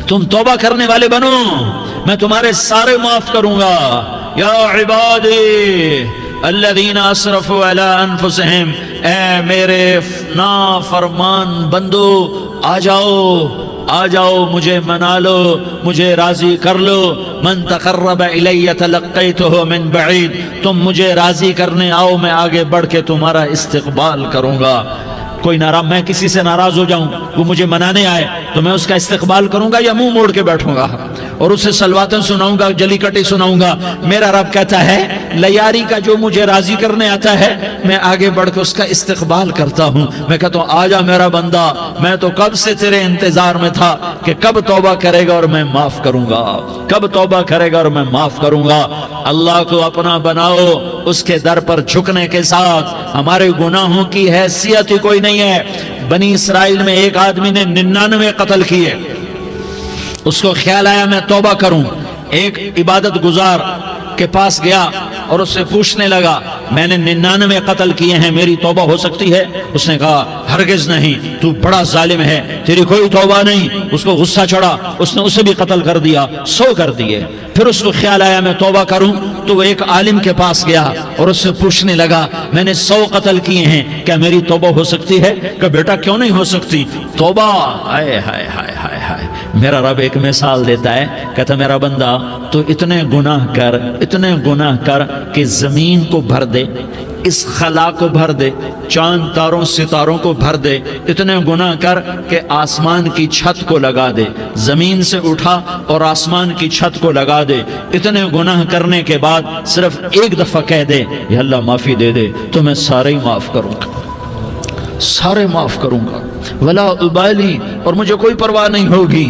تم توبہ کرنے والے بنو، میں تمہارے سارے معاف کروں گا۔ یا عبادی الذین اسرفوا علی انفسہم، اے میرے نافرمان بندو آ جاؤ مجھے منا لو، مجھے راضی کر لو۔ من تقرب الی تلقیتہ من بعید، تم مجھے راضی کرنے آؤ، میں آگے بڑھ کے تمہارا استقبال کروں گا۔ کوئی ناراض، میں کسی سے ناراض ہو جاؤں، وہ مجھے منانے آئے تو میں اس کا استقبال کروں گا یا منہ موڑ کے بیٹھوں گا اور اسے سلواتیں سناؤں گا، جلی کٹی سناؤں گا؟ میرا رب کہتا ہے لیاری کا جو مجھے راضی کرنے آتا ہے میں آگے بڑھ کے اس کا استقبال کرتا ہوں۔ میں کہتا ہوں آجا میرا بندہ، میں تو کب سے تیرے انتظار میں تھا کہ کب توبہ کرے گا اور میں معاف کروں گا، کب توبہ کرے گا اور میں معاف کروں گا۔ اللہ کو اپنا بناؤ، اس کے در پر جھکنے کے ساتھ ہمارے گناہوں کی حیثیت ہی کوئی نہیں ہے۔ بنی اسرائیل میں ایک آدمی نے 99 قتل کیے، اس کو خیال آیا میں توبہ کروں، ایک عبادت گزار کے پاس گیا اور اس سے پوچھنے لگا میں نے 99 قتل کیے ہیں، میری توبہ ہو سکتی ہے؟ اس نے کہا ہرگز نہیں، تو بڑا ظالم ہے، تیری کوئی توبہ نہیں۔ اس کو غصہ چڑھا، اس نے اسے بھی قتل کر دیا، 100 کر دیے۔ پھر اس کو خیال آیا میں توبہ کروں تو وہ ایک عالم کے پاس گیا اور اس سے پوچھنے لگا میں نے 100 قتل کیے ہیں، کیا میری توبہ ہو سکتی ہے؟ کہ بیٹا کیوں نہیں ہو سکتی توبہ؟ ہائے ہائے ہائے ہائے ہائے، میرا رب ایک مثال دیتا ہے، کہتا میرا بندہ تو اتنے گناہ کر کہ زمین کو بھر دے، اس خلا کو بھر دے، چاند تاروں ستاروں کو بھر دے، اتنے گناہ کر کہ آسمان کی چھت کو لگا دے، زمین سے اٹھا اور آسمان کی چھت کو لگا دے۔ اتنے گناہ کرنے کے بعد صرف ایک دفعہ کہہ دے یا اللہ معافی دے دے تو میں سارے ہی معاف کروں گا، سارے معاف کروں گا، ولا ابالی، اور مجھے کوئی پرواہ نہیں ہوگی۔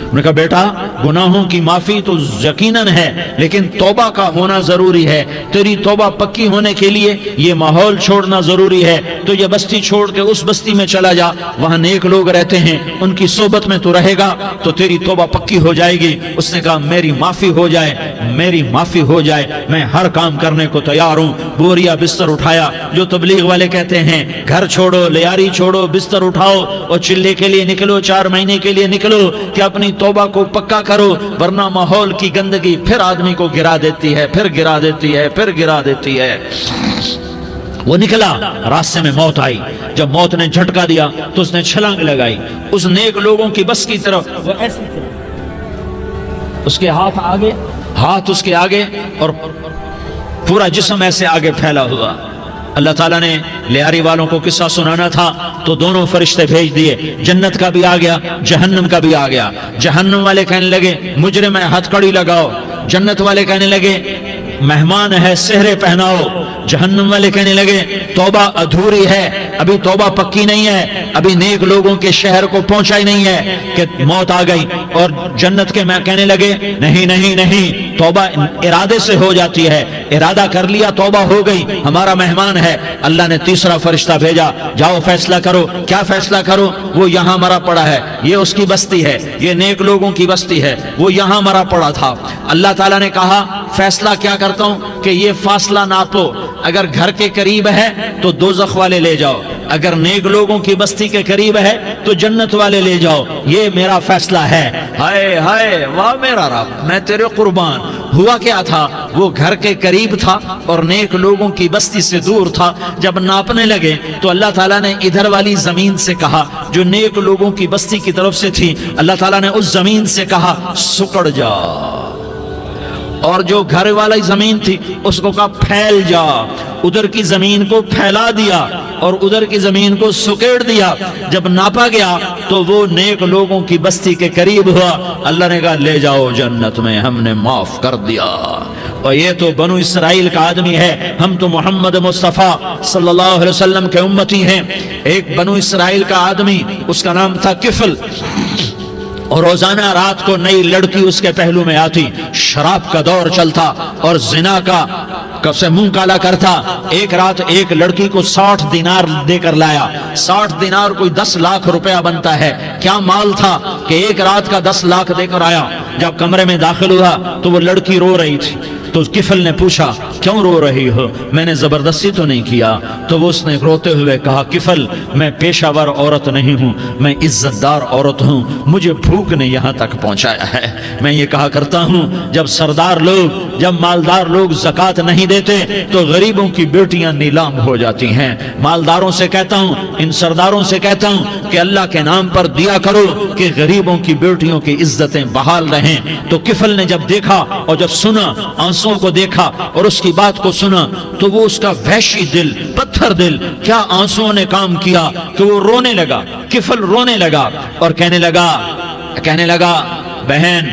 انہوں نے کہا بیٹا گناہوں کی معافی تو یقیناً ہے لیکن توبہ کا ہونا ضروری ہے، تیری توبہ پکی ہونے کے لیے یہ ماحول چھوڑنا ضروری ہے۔ تو یہ بستی چھوڑ کے اس بستی میں چلا جا، وہاں نیک لوگ رہتے ہیں، ان کی صحبت میں تو رہے گا تو تیری توبہ پکی ہو جائے گی۔ اس نے کہا میری معافی ہو جائے، میری معافی ہو جائے، میں ہر کام کرنے کو تیار ہوں۔ بوریا بستر اٹھایا، جو تبلیغ والے کہتے ہیں گھر چھوڑو، لیاری چھوڑو، بستر اٹھاؤ اور چلے کے لیے نکلو، 4 مہینے کے لیے نکلو کہ اپنی توبہ کو پکا کرو، ورنہ ماحول کی گندگی پھر آدمی کو گرا دیتی ہے، پھر گرا دیتی ہے، پھر گرا دیتی ہے۔ وہ نکلا، راستے میں موت آئی، جب موت نے جھٹکا دیا تو اس نے چھلانگ لگائی اس نیک لوگوں کی بس کی طرف، وہ ایسے اس کے ہاتھ اس کے آگے اور پورا جسم ایسے آگے پھیلا ہوا۔ اللہ تعالیٰ نے لیاری والوں کو قصہ سنانا تھا تو دونوں فرشتے بھیج دیے، جنت کا بھی آ گیا، جہنم کا بھی آ گیا۔ جہنم والے کہنے لگے مجرم ہے ہتھ کڑی لگاؤ، جنت والے کہنے لگے مہمان ہے سہرے پہناؤ۔ جہنم والے کہنے لگے توبہ ادھوری ہے، ابھی توبہ پکی نہیں ہے، ابھی نیک لوگوں کے شہر کو پہنچا ہی نہیں ہے کہ موت آ گئی۔ اور جنت کے میں کہنے لگے نہیں نہیں نہیں، توبہ ارادے سے ہو جاتی ہے، ارادہ کر لیا توبہ ہو گئی، ہمارا مہمان ہے۔ اللہ نے تیسرا فرشتہ بھیجا، جاؤ فیصلہ کرو۔ کیا فیصلہ کرو؟ وہ یہاں مرا پڑا ہے، یہ اس کی بستی ہے، یہ نیک لوگوں کی بستی ہے، وہ یہاں مرا پڑا تھا۔ اللہ تعالیٰ نے کہا فیصلہ کیا کرتا ہوں کہ یہ فاصلہ ناپو، اگر گھر کے قریب ہے تو دوزخ والے لے جاؤ، اگر نیک لوگوں کی بستی کے قریب ہے تو جنت والے لے جاؤ، یہ میرا فیصلہ ہے۔ ہائے ہائے واہ میرا رب، میں تیرے قربان۔ ہوا کیا تھا؟ وہ گھر کے قریب تھا اور نیک لوگوں کی بستی سے دور تھا۔ جب ناپنے لگے تو اللہ تعالیٰ نے ادھر والی زمین سے کہا جو نیک لوگوں کی بستی کی طرف سے تھی، اللہ تعالیٰ نے اس زمین سے کہا سکڑ جا، اور جو گھر والی زمین تھی اس کو کہا پھیل جا۔ ادھر کی زمین کو پھیلا دیا اور ادھر کی زمین کو سکیڑ دیا۔ جب ناپا گیا تو وہ نیک لوگوں کی بستی کے قریب ہوا۔ اللہ نے کہا لے جاؤ جنت میں، ہم نے معاف کر دیا۔ اور یہ تو بنو اسرائیل کا آدمی ہے، ہم تو محمد مصطفیٰ صلی اللہ علیہ وسلم کے امتی ہیں۔ ایک بنو اسرائیل کا آدمی، اس کا نام تھا کفل، اور روزانہ رات کو نئی لڑکی اس کے پہلو میں آتی، شراب کا دور چلتا اور زنا کا سے منہ کالا کرتا۔ ایک رات ایک لڑکی کو 60 دینار دے کر لایا۔ 60 دینار کوئی 10 لاکھ روپیہ بنتا ہے۔ کیا مال تھا کہ ایک رات کا 10 لاکھ دے کر آیا۔ جب کمرے میں داخل ہوا تو وہ لڑکی رو رہی تھی، تو کفل نے پوچھا کیوں رو رہی ہو؟ میں نے زبردستی تو نہیں کیا۔ تو وہ اس نے روتے ہوئے کہا کفل میں پیشہ ور عورت نہیں ہوں، میں عزت دار عورت ہوں، مجھے بھوک نے یہاں تک پہنچایا ہے۔ میں یہ کہا کرتا ہوں جب سردار لوگ، جب مالدار لوگ زکوٰۃ نہیں دیتے تو غریبوں کی بیٹیاں نیلام ہو جاتی ہیں۔ مالداروں سے کہتا ہوں، ان سرداروں سے کہتا ہوں کہ اللہ کے نام پر دیا کرو کہ غریبوں کی بیٹیوں کی عزتیں بحال رہیں۔ تو کفل نے جب دیکھا اور جب سنا، آنسوں کو دیکھا اور اس کی بات کو سنا، تو وہ اس کا وحشی دل، پتھر دل، کیا آنسوں نے کام کیا کہ وہ رونے لگا۔ کفل رونے لگا اور کہنے لگا بہن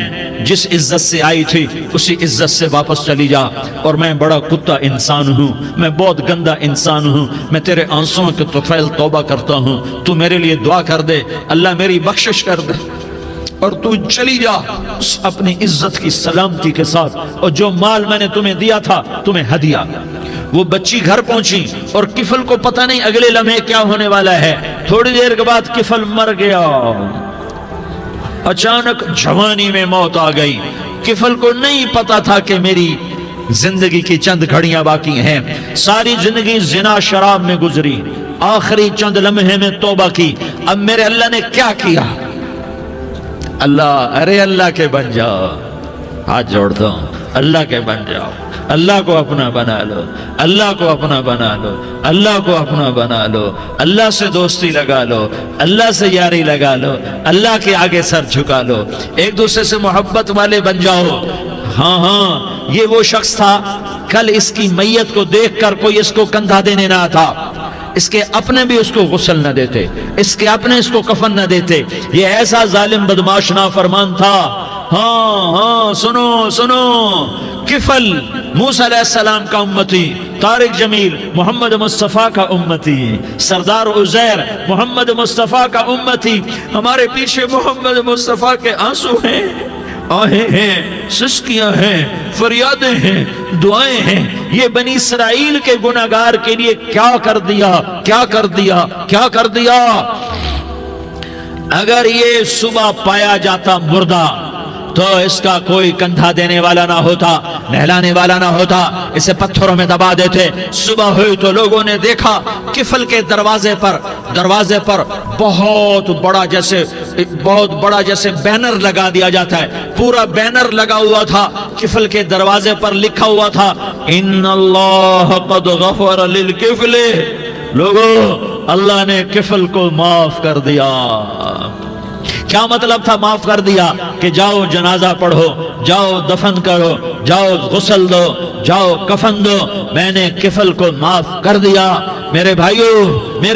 جس عزت سے آئی تھی اسی عزت سے واپس چلی جا، اور میں بڑا کتا انسان ہوں، میں بہت گندا انسان ہوں، میں تیرے آنسوں کے طفیل توبہ کرتا ہوں، تو میرے لیے دعا کر دے، اللہ میری بخشش کر دے، اور تو چلی جا اپنی عزت کی سلامتی کے ساتھ، اور جو مال میں نے تمہیں دیا تھا تمہیں ہدیہ۔ وہ بچی گھر پہنچی اور کفل کو پتہ نہیں اگلے لمحے کیا ہونے والا ہے۔ تھوڑی دیر کے بعد کفل مر گیا، اچانک جوانی میں موت آ گئی۔ کفل کو نہیں پتا تھا کہ میری زندگی کی چند گھڑیاں باقی ہیں، ساری زندگی زنا شراب میں گزری، آخری چند لمحے میں توبہ کی، اب میرے اللہ نے کیا کیا؟ اللہ کے بن جاؤ، ہاتھ جوڑتا ہوں، اللہ کے بن جاؤ، اللہ کو اپنا بنا لو، اللہ کو اپنا بنا لو، اللہ کو اپنا بنا لو، اللہ سے دوستی لگا لو، اللہ سے یاری لگا لو، اللہ کے آگے سر جھکا لو، ایک دوسرے سے محبت والے بن جاؤ۔ ہاں یہ وہ شخص تھا، کل اس کی میت کو دیکھ کر کوئی اس کو کندھا دینے نہ تھا، اس کے اپنے بھی اس کو غسل نہ دیتے، اس کے اپنے اس کو کفن نہ دیتے، یہ ایسا ظالم بدماش نافرمان تھا۔ ہاں سنو، کفل موسیٰ علیہ السلام کا امتی، طارق جمیل محمد مصطفیٰ کا امتی، سردار عزیر محمد مصطفیٰ کا امتی، ہمارے پیچھے محمد مصطفیٰ کے آنسو ہیں، آہیں ہیں، سسکیاں ہیں، فریادیں ہیں، دعائیں ہیں۔ یہ بنی اسرائیل کے گناہگار کے لیے کیا کر دیا۔ اگر یہ صبح پایا جاتا مردہ تو اس کا کوئی کندھا دینے والا نہ ہوتا، نہلانے والا نہ ہوتا، اسے پتھروں میں دبا دیتے۔ صبح ہوئی تو لوگوں نے دیکھا کفل کے دروازے پر بہت بڑا جیسے بینر لگا دیا جاتا ہے، پورا بینر لگا ہوا تھا، کفل کے دروازے پر لکھا ہوا تھا ان اللہ قد غفر للکفل، لوگو اللہ نے کفل کو معاف کر دیا۔ کیا مطلب تھا معاف کر دیا؟ کہ جاؤ جنازہ پڑھو، جاؤ دفن کرو، جاؤ غسل دو، جاؤ کفن دو، میں نے کفل کو معاف کر دیا۔ میرے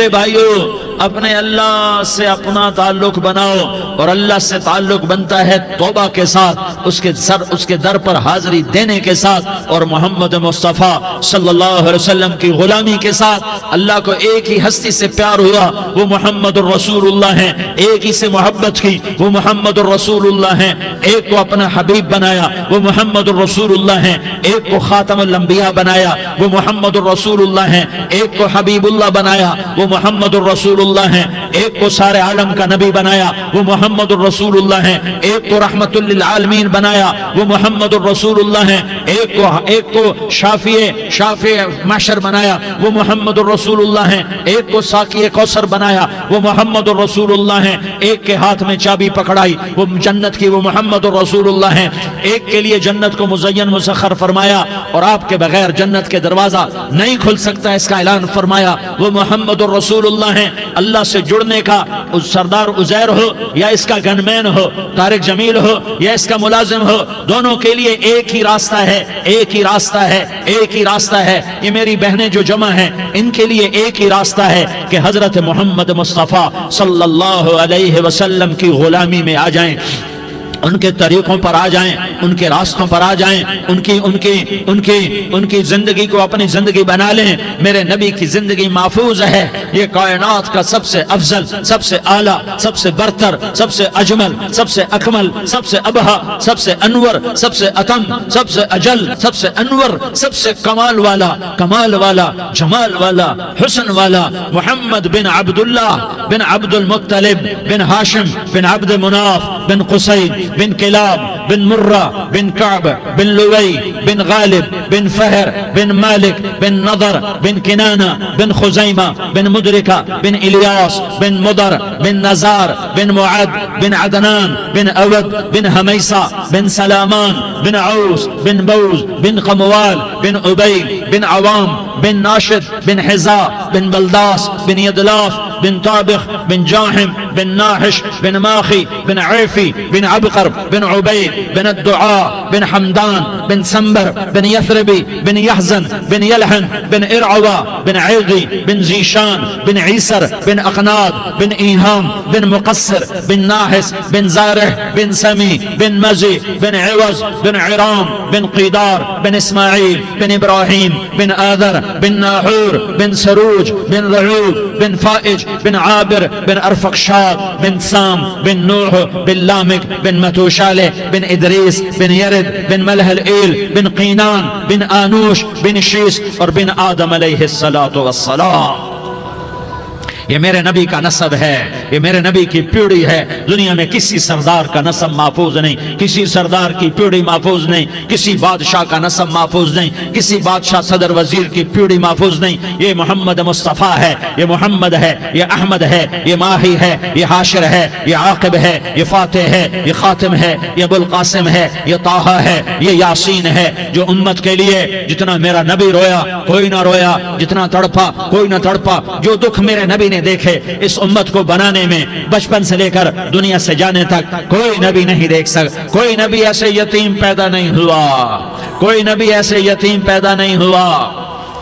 بھائیو اپنے اللہ سے اپنا تعلق بناؤ، اور اللہ سے تعلق بنتا ہے توبہ کے ساتھ، اس کے در پر حاضری دینے کے ساتھ، اور محمد مصطفیٰ صلی اللہ علیہ وسلم کی غلامی کے ساتھ۔ اللہ کو ایک ہی ہستی سے پیار ہوا، وہ محمد الرسول اللہ ہیں، ایک ہی سے محبت کی، وہ محمد الرسول اللہ ہیں، ایک کو اپنا حبیب بنایا، وہ محمد الرسول اللہ ہیں، ایک کو خاتم الانبیاء بنایا، وہ محمد الرسول اللہ ہیں، ایک کو حبیب اللہ بنایا، وہ محمد الرسول اللہ ہیں، ایک کو سارے عالم کا نبی بنایا، وہ محمد الرسول اللہ ہیں، ایک کو رحمت للعالمین بنایا، وہ محمد الرسول اللہ ہیں، ایک کو شافع محشر بنایا، وہ محمد الرسول اللہ ہیں، ایک کو ساقی کوثر بنایا، وہ محمد الرسول اللہ ہیں، ایک کے ہاتھ میں چابی پکڑائی وہ جنت کی، وہ محمد الرسول اللہ ہیں، ایک کے لیے جنت کو مزین مسخر فرمایا، اور آپ کے بغیر جنت کے دروازہ نہیں کھل سکتا اس کا اعلان فرمایا، وہ محمد الرسول اللہ ہیں۔ اللہ سے جڑنے کا سردار عزیر ہو یا اس کا گنمین ہو، طارق جمیل ہو یا اس کا ملازم ہو، دونوں کے لیے ایک ہی راستہ ہے۔ یہ میری بہنیں جو جمع ہیں ان کے لیے ایک ہی راستہ ہے کہ حضرت محمد مصطفیٰ صلی اللہ علیہ وسلم کی غلامی میں آ جائیں، ان کے طریقوں پر آ جائیں، ان کے راستوں پر آ جائیں، ان کی زندگی کو اپنی زندگی بنا لیں۔ میرے نبی کی زندگی محفوظ ہے، یہ کائنات کا سب سے افضل، سب سے اعلیٰ، سب سے برتر، سب سے اجمل، سب سے اکمل، سب سے ابہا، سب سے انور، سب سے اتم، سب سے اجل، سب سے انور، سب سے کمال والا، جمال والا، حسن والا، محمد بن عبداللہ بن عبد المطلب بن ہاشم بن عبد مناف بن قصی بن کلاب بن مرہ بن کعب بن لوی بن غالب بن فہر بن مالک بن نضر بن کنانہ بن خزیمہ بن مدرکہ بن الیاس بن مدر بن نزار بن معد بن عدنان بن اود بن حمیسہ بن سلامان بن عوس بن بوز بن قموال بن عبید بن عوام بن ناشد بن حزا بن بلداس بن یدلاف بن طابخ بن جاحم بن ناحش بن ماخی بن عیفی بن عبقر بن عبید بن الدعاء بن حمدان بن سنبر بن یثربی بن یحزن بن یلحن بن ارعوا بن عیغی بن زیشان بن عیسر بن اقناد بن ایہام بن مقصر بن ناحس بن زارح بن سمی بن مزی بن عوض بن عرام بن قیدار بن اسماعیل بن ابراہیم بن آذر بن ناحور بن سروج بن رعوب بن فائج بن عابر بن ارفقشاد بن سام بن نوح بن لامک بن متوشالہ بن ادریس بن یرد بن ملح الایل بن قینان بن آنوش بن شیس اور بن آدم علیہ السلام۔ یہ میرے نبی کا نسب ہے، یہ میرے نبی کی پیڑھی ہے۔ دنیا میں کسی سردار کا نسب محفوظ نہیں، کسی سردار کی پیڑھی محفوظ نہیں، کسی بادشاہ کا نسب محفوظ نہیں، کسی بادشاہ صدر وزیر کی پیڑھی محفوظ نہیں۔ یہ محمد مصطفیٰ ہے، یہ محمد ہے، یہ احمد ہے، یہ ماہی ہے، یہ حاشر ہے، یہ عاقب ہے، یہ فاتح ہے، یہ خاتم ہے، یہ ابو القاسم ہے، یہ طٰہٰ ہے، یہ یاسین ہے۔ جو امت کے لیے جتنا میرا نبی رویا کوئی نہ رویا، جتنا تڑپا کوئی نہ تڑپا، جو دکھ میرے نبی نے دیکھے اس امت کو بنانے میں، بچپن سے لے کر دنیا سے جانے تک کوئی نبی نہیں دیکھ سکتا۔ کوئی نبی ایسے یتیم پیدا نہیں ہوا، کوئی نبی ایسے یتیم پیدا نہیں ہوا،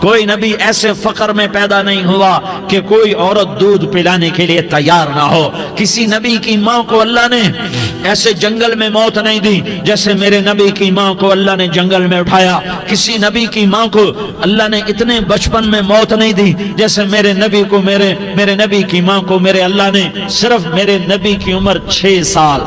کوئی نبی ایسے فقر میں پیدا نہیں ہوا کہ کوئی عورت دودھ پلانے کے لیے تیار نہ ہو۔ کسی نبی کی ماں کو اللہ نے ایسے جنگل میں موت نہیں دی جیسے میرے نبی کی ماں کو اللہ نے جنگل میں اٹھایا۔ کسی نبی کی ماں کو اللہ نے اتنے بچپن میں موت نہیں دی جیسے میرے نبی کو میرے نبی کی ماں کو میرے اللہ نے صرف میرے نبی کی عمر 6 سال،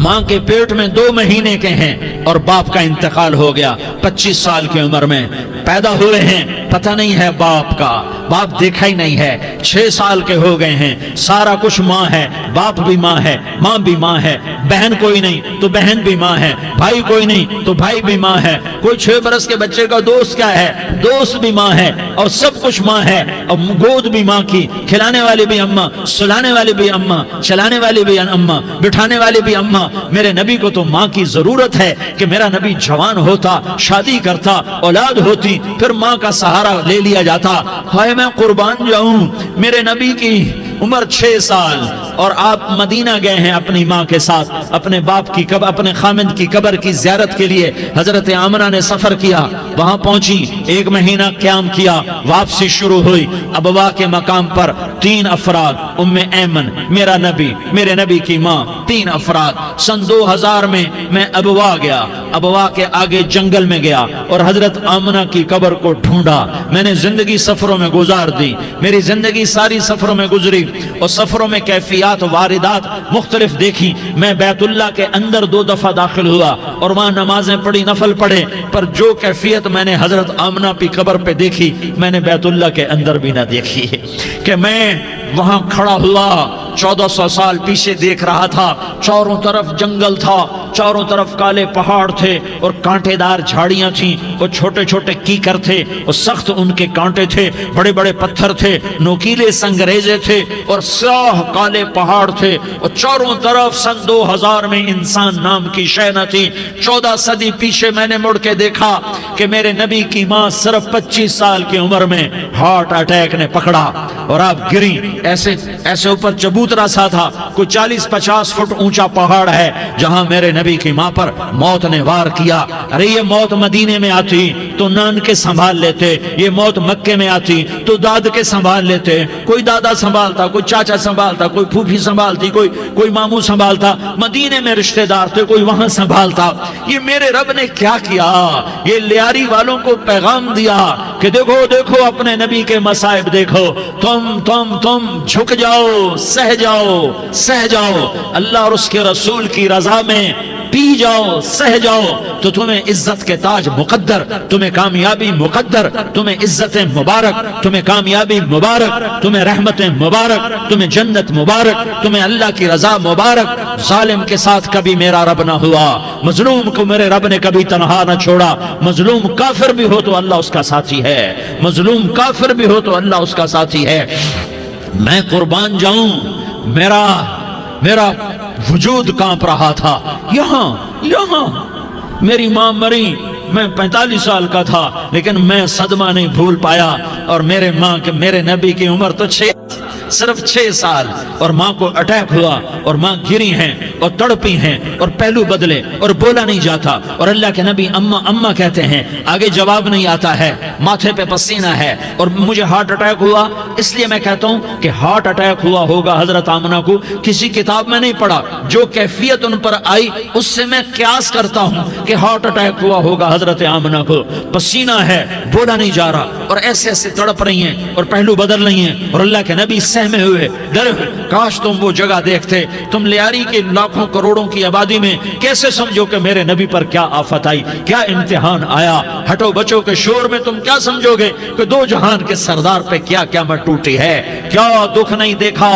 ماں کے پیٹ میں 2 مہینے کے ہیں اور باپ کا انتقال ہو گیا 25 سال کی عمر میں پیدا ہوئے ہیں، پتہ نہیں ہے باپ کا، باپ دیکھا ہی نہیں ہے، 6 سال کے ہو گئے ہیں، سارا کچھ ماں ہے، باپ بھی ماں ہے، ماں بھی ماں ہے، بہن کوئی نہیں تو بہن بھی ماں ہے، بھائی کوئی نہیں تو بھائی بھی ماں ہے، کوئی 6 برس کے بچے کا دوست کیا ہے، دوست بھی ماں ہے، اور سب کچھ ماں ہے، اور گود بھی ماں کی، کھلانے والی بھی اماں، سلانے والی بھی اماں، چلانے والی بھی اماں، بٹھانے والی بھی اماں۔ میرے نبی کو تو ماں کی ضرورت ہے کہ میرا نبی جوان ہوتا، شادی کرتا، اولاد ہوتی، پھر ماں کا سہارا لے لیا جاتا۔ ہائے میں قربان جاؤں، میرے نبی کی عمر 6 سال اور آپ مدینہ گئے ہیں اپنی ماں کے ساتھ، اپنے باپ کی اپنے خامند کی قبر کی زیارت کے لیے حضرت آمنہ نے سفر کیا، وہاں پہنچی، 1 مہینہ قیام کیا، واپسی شروع ہوئی۔ ابوا کے مقام پر 3 افراد، ام ایمن، میرا نبی، میرے نبی کی ماں، 3 افراد۔ سن 2000 میں میں ابوا گیا، ابوا کے آگے جنگل میں گیا اور حضرت آمنہ کی قبر کو ڈھونڈا۔ میں نے زندگی سفروں میں گزار دی، میری زندگی ساری سفروں میں گزری اور سفروں میں کیفیات واردات مختلف دیکھی۔ میں بیت اللہ کے اندر 2 دفعہ داخل ہوا اور وہاں نمازیں پڑھی، نفل پڑھے، پر جو کیفیت میں نے حضرت آمنہ کی قبر پہ دیکھی میں نے بیت اللہ کے اندر بھی نہ دیکھی، کہ میں وہاں کھڑا ہوا 1400 سال پیچھے دیکھ رہا تھا، چاروں طرف جنگل تھا، چاروں طرف کالے پہاڑ تھے اور کانٹے دار جھاڑیاں تھیں، اور چھوٹے چھوٹے کیکر تھے اور سخت ان کے کانٹے تھے، بڑے بڑے پتھر تھے، نوکیلے سنگریزے تھے اور سیاہ کالے پہاڑ تھے، اور چاروں طرف سن 2000 میں انسان نام کی شے نہ تھی۔ 14 صدی پیچھے میں نے مڑ کے دیکھا کہ میرے نبی کی ماں صرف 25 سال کی عمر میں ہارٹ اٹیک نے پکڑا اور آپ گری، ایسے اوپر چبوترا سا تھا، کوئی 40-50 فٹ اونچا پہاڑ ہے جہاں میرے نبی کی ماں پر موت نے وار کیا۔ ارے یہ موت مدینے میں آتی تو نان کے سنبھال لیتے، یہ موت مکے میں آتی تو داد کے سنبھال لیتے، کوئی دادا سنبھالتا، کوئی چاچا سنبھالتا، کوئی پھوپھی سنبھالتی، کوئی ماموں سنبھالتا، مدینے میں رشتہ دار تھے کوئی وہاں سنبھالتا۔ یہ میرے رب نے کیا کیا؟ یہ لیاری والوں کو پیغام دیا کہ دیکھو دیکھو اپنے نبی کے مصائب دیکھو، تم جھک جاؤ، سہ جاؤ، اللہ اور اس کے رسول کی رضا میں پی جاؤ سہ جاؤ تو تمہیں عزت کے تاج مقدر، تمہیں کامیابی مقدر، تمہیں عزت مبارک، تمہیں کامیابی مبارک، تمہیں رحمت مبارک، تمہیں جنت مبارک، تمہیں اللہ کی رضا مبارک۔ ظالم کے ساتھ کبھی میرا رب نہ ہوا، مظلوم کو میرے رب نے کبھی تنہا نہ چھوڑا۔ مظلوم کافر بھی ہو تو اللہ اس کا ساتھی ہے، مظلوم کافر بھی ہو تو اللہ اس کا ساتھی ہے۔ میں قربان جاؤں، میرا وجود کانپ رہا تھا۔ یہاں میری ماں مری، میں 45 سال کا تھا، لیکن میں صدمہ نہیں بھول پایا۔ اور میرے نبی کی عمر تو صرف 6 سال، اور ماں کو اٹیک ہوا اور ماں گری ہیں اور تڑپی ہیں اور پہلو بدلے اور بولا نہیں جاتا، اور اللہ کے نبی اماں اماں کہتے ہیں، آگے جواب نہیں آتا ہے، ماتھے پہ پسینہ ہے، اور مجھے ہارٹ اٹیک ہوا۔ اس لیے میں کہتا ہوں کہ ہارٹ اٹیک ہوا ہوگا حضرت آمنہ کو، کسی کتاب میں نہیں پڑھا، جو کیفیت ان پر آئی اس سے میں قیاس کرتا ہوں کہ ہارٹ اٹیک ہوا ہوگا حضرت آمنہ کو، پسینہ ہے، بولا نہیں جا رہا، اور ایسے ایسے تڑپ رہی ہیں اور پہلو بدل رہی ہیں، اور اللہ کے نبی سہمے ہوئے ڈرے ہوئے۔ کاش تم وہ جگہ دیکھتے، تم لیاری کے لاکھوں کروڑوں کی آبادی میں کیسے سمجھو کہ میرے نبی پر کیا آفت آئی، کیا امتحان آیا۔ ہٹو بچوں کے شور میں تم کیا سمجھو گے کہ دو جہان کے سردار پہ کیا قیامت ٹوٹی ہے۔ کیا دکھ نہیں دیکھا،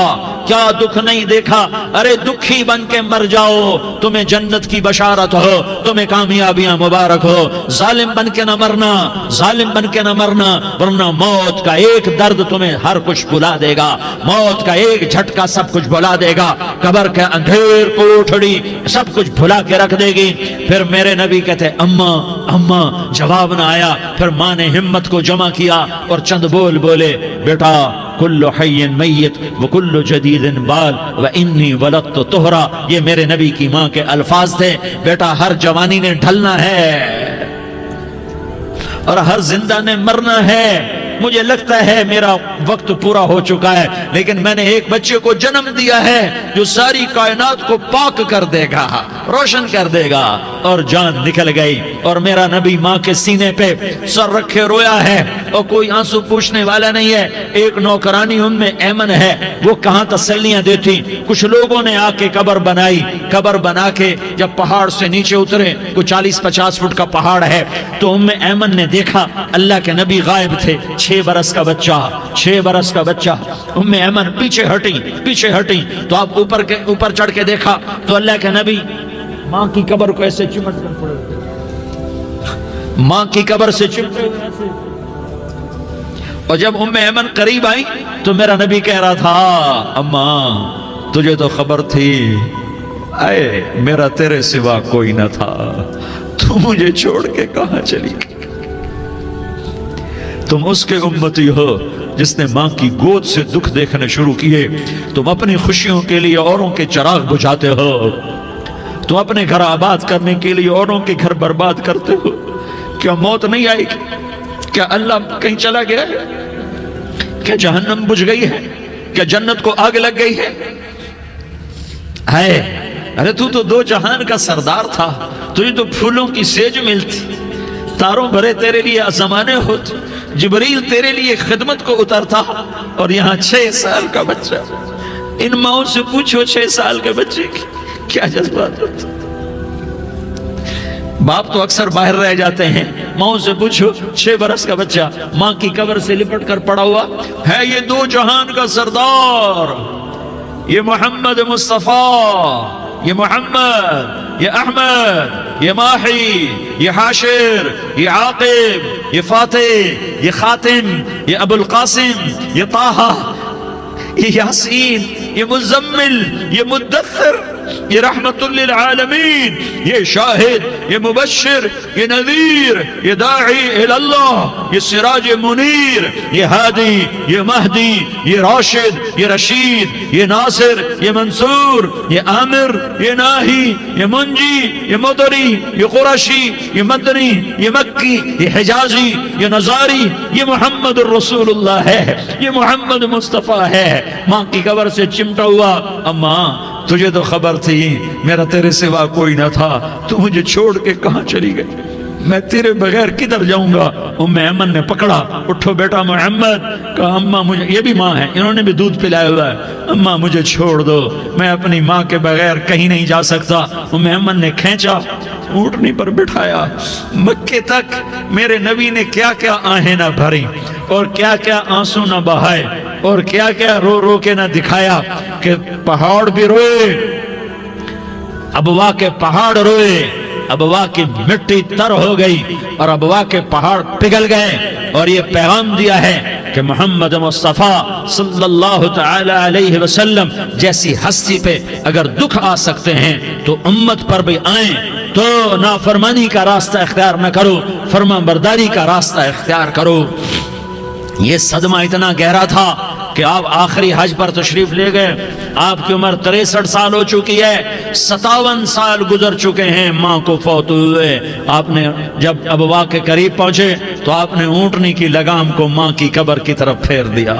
کیا دکھ نہیں دیکھا۔ ارے دکھی بن کے مر جاؤ، تمہیں جنت کی بشارت ہو، تمہیں کامیابیاں مبارک ہو۔ ظالم بن کے نہ مرنا، ظالم بن کے نہ مرنا، ورنہ موت کا ایک درد تمہیں ہر کچھ بلا دے گا، موت کا ایک جھٹکا سب کچھ بھلا دے گا، قبر کے اندھیر کوٹھڑی سب کچھ بھلا کے رکھ دے گی۔ پھر میرے نبی کہتے اماں اماں، جواب نہ آیا۔ پھر ماں نے ہمت کو جمع کیا اور چند بول بولے، بیٹا کل حی میت وکل جدید بال وانی ولدت طہرا۔ یہ میرے نبی کی ماں کے الفاظ تھے، بیٹا ہر جوانی نے ڈھلنا ہے اور ہر زندہ نے مرنا ہے۔ مجھے لگتا ہے میرا وقت پورا ہو چکا ہے، لیکن میں نے ایک بچے کو جنم دیا ہے جو ساری کائنات کو پاک کر دے گا، روشن کر دے گا۔ اور جان نکل گئی، اور میرا نبی ماں کے سینے پہ سر رکھے رویا ہے، اور کوئی آنسو پوچھنے والا نہیں ہے۔ ایک نوکرانی ام ایمن ہے، وہ کہاں تسلیاں دیتی۔ کچھ لوگوں نے آ کے قبر بنائی، قبر بنا کے جب پہاڑ سے نیچے اترے، کوئی 40-50 فٹ کا پہاڑ ہے، تو ام ایمن نے دیکھا اللہ کے نبی غائب تھے، 6 برس کا بچہ، 6 برس کا بچہ۔ ام ایمن پیچھے ہٹی تو آپ اوپر چڑھ کے دیکھا تو اللہ کے نبی ماں کی قبر کو ایسے چمٹ کر پڑے، ماں کی قبر سے چمٹے ہوئے ایسے۔ اور جب ام ایمن قریب آئی تو میرا نبی کہہ رہا تھا، اماں تجھے تو خبر تھی، اے میرا تیرے سوا کوئی نہ تھا، تو مجھے چھوڑ کے کہاں چلی گئی۔ تم اس کے امتی ہو جس نے ماں کی گود سے دکھ دیکھنے شروع کیے۔ تم اپنی خوشیوں کے لیے اوروں کے چراغ بجھاتے ہو، تم اپنے گھر آباد کرنے کے لیے اوروں کے گھر برباد کرتے ہو۔ کیا موت نہیں آئی؟ کیا اللہ کہیں چلا گیا ہے؟ کیا جہنم بجھ گئی ہے؟ کیا جنت کو آگ لگ گئی ہے؟ ارے تو 2 جہان کا سردار تھا، تجھے تو پھولوں کی سیج ملتی، تاروں بھرے تیرے لیے زمانے ہوتے، جبریل تیرے لیے خدمت کو اترتا، اور یہاں 6 سال کا بچہ۔ ان ماؤں سے پوچھو 6 سال کے بچے کی کیا جذبات ہوتے۔ باپ تو اکثر باہر رہ جاتے ہیں، ماؤں سے پوچھو 6 برس کا بچہ ماں کی قبر سے لپٹ کر پڑا ہوا ہے۔ یہ 2 جہان کا سردار، یہ محمد مصطفیٰ، یہ محمد، یہ احمد، یہ ماہی، یہ حاشر، یہ عاقب، یہ فاتح، یہ خاتم، یہ ابو القاسم، یہ طٰہٰ، یہ یاسین، یہ مزمل، یہ مدثر، یہ رحمت للعالمین، یہ شاہد، یہ مبشر، یہ نذیر، یہ داعی اللہ، یہ سراج منیر، یہ ہادی، یہ مہدی، یہ راشد، یہ رشید، یہ ناصر، یہ منصور، یہ عامر، یہ ناہی، یہ منجی، یہ مدری، یہ قرشی، یہ مدنی، یہ مکی، یہ حجازی، یہ نظاری، یہ محمد الرسول اللہ ہے، یہ محمد مصطفیٰ ہے۔ ماں کی قبر سے چمٹا ہوا، اماں تجھے تو خبر تھی میرا تیرے سوا کوئی نہ تھا، تو مجھے چھوڑ کے کہاں چلی گئی۔ میں تیرے بغیر کدھر جاؤں گا؟ ام ایمن نے پکڑا، اٹھو بیٹا محمد، کہا اماں مجھے، یہ بھی ماں ہے، انہوں نے بھی دودھ پلایا ہوا ہے، اماں مجھے چھوڑ دو، میں اپنی ماں کے بغیر کہیں نہیں جا سکتا۔ ام ایمن نے کھینچا، اونٹنی پر بٹھایا، مکے تک میرے نبی نے کیا کیا آہیں نہ بھری اور کیا کیا آنسو نہ بہائے اور کیا کیا رو رو کے نہ دکھایا کہ پہاڑ بھی روئے، ابوا کے پہاڑ روئے، ابوا کی مٹی تر ہو گئی اور ابوا کے پہاڑ پگھل گئے، اور یہ پیغام دیا ہے کہ محمد مصطفیٰ صلی اللہ تعالی علیہ وسلم جیسی ہستی پہ اگر دکھ آ سکتے ہیں تو امت پر بھی آئیں، تو نافرمانی کا راستہ اختیار نہ کرو، فرما برداری کا راستہ اختیار کرو۔ یہ صدمہ اتنا گہرا تھا کہ آپ آخری حج پر تشریف لے گئے، آپ کی عمر 63 سال ہو چکی ہے، 57 سال گزر چکے ہیں ماں کو فوت ہوئے۔ آپ نے جب ابوا کے قریب پہنچے تو آپ نے اونٹنی کی لگام کو ماں کی قبر کی طرف پھیر دیا۔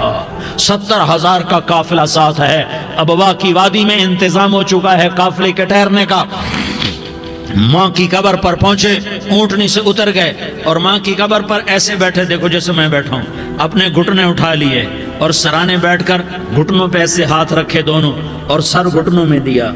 70,000 کا قافلہ ساتھ ہے، ابوا کی وادی میں انتظام ہو چکا ہے قافلے کے ٹھہرنے کا۔ ماں کی قبر پر پہنچے، اونٹنی سے اتر گئے اور ماں کی قبر پر ایسے بیٹھے، دیکھو جیسے میں بیٹھا ہوں، اپنے گھٹنے اٹھا لیے اور سرانے بیٹھ کر گھٹنوں پہ ایسے ہاتھ رکھے دونوں اور سر گھٹنوں میں دیا،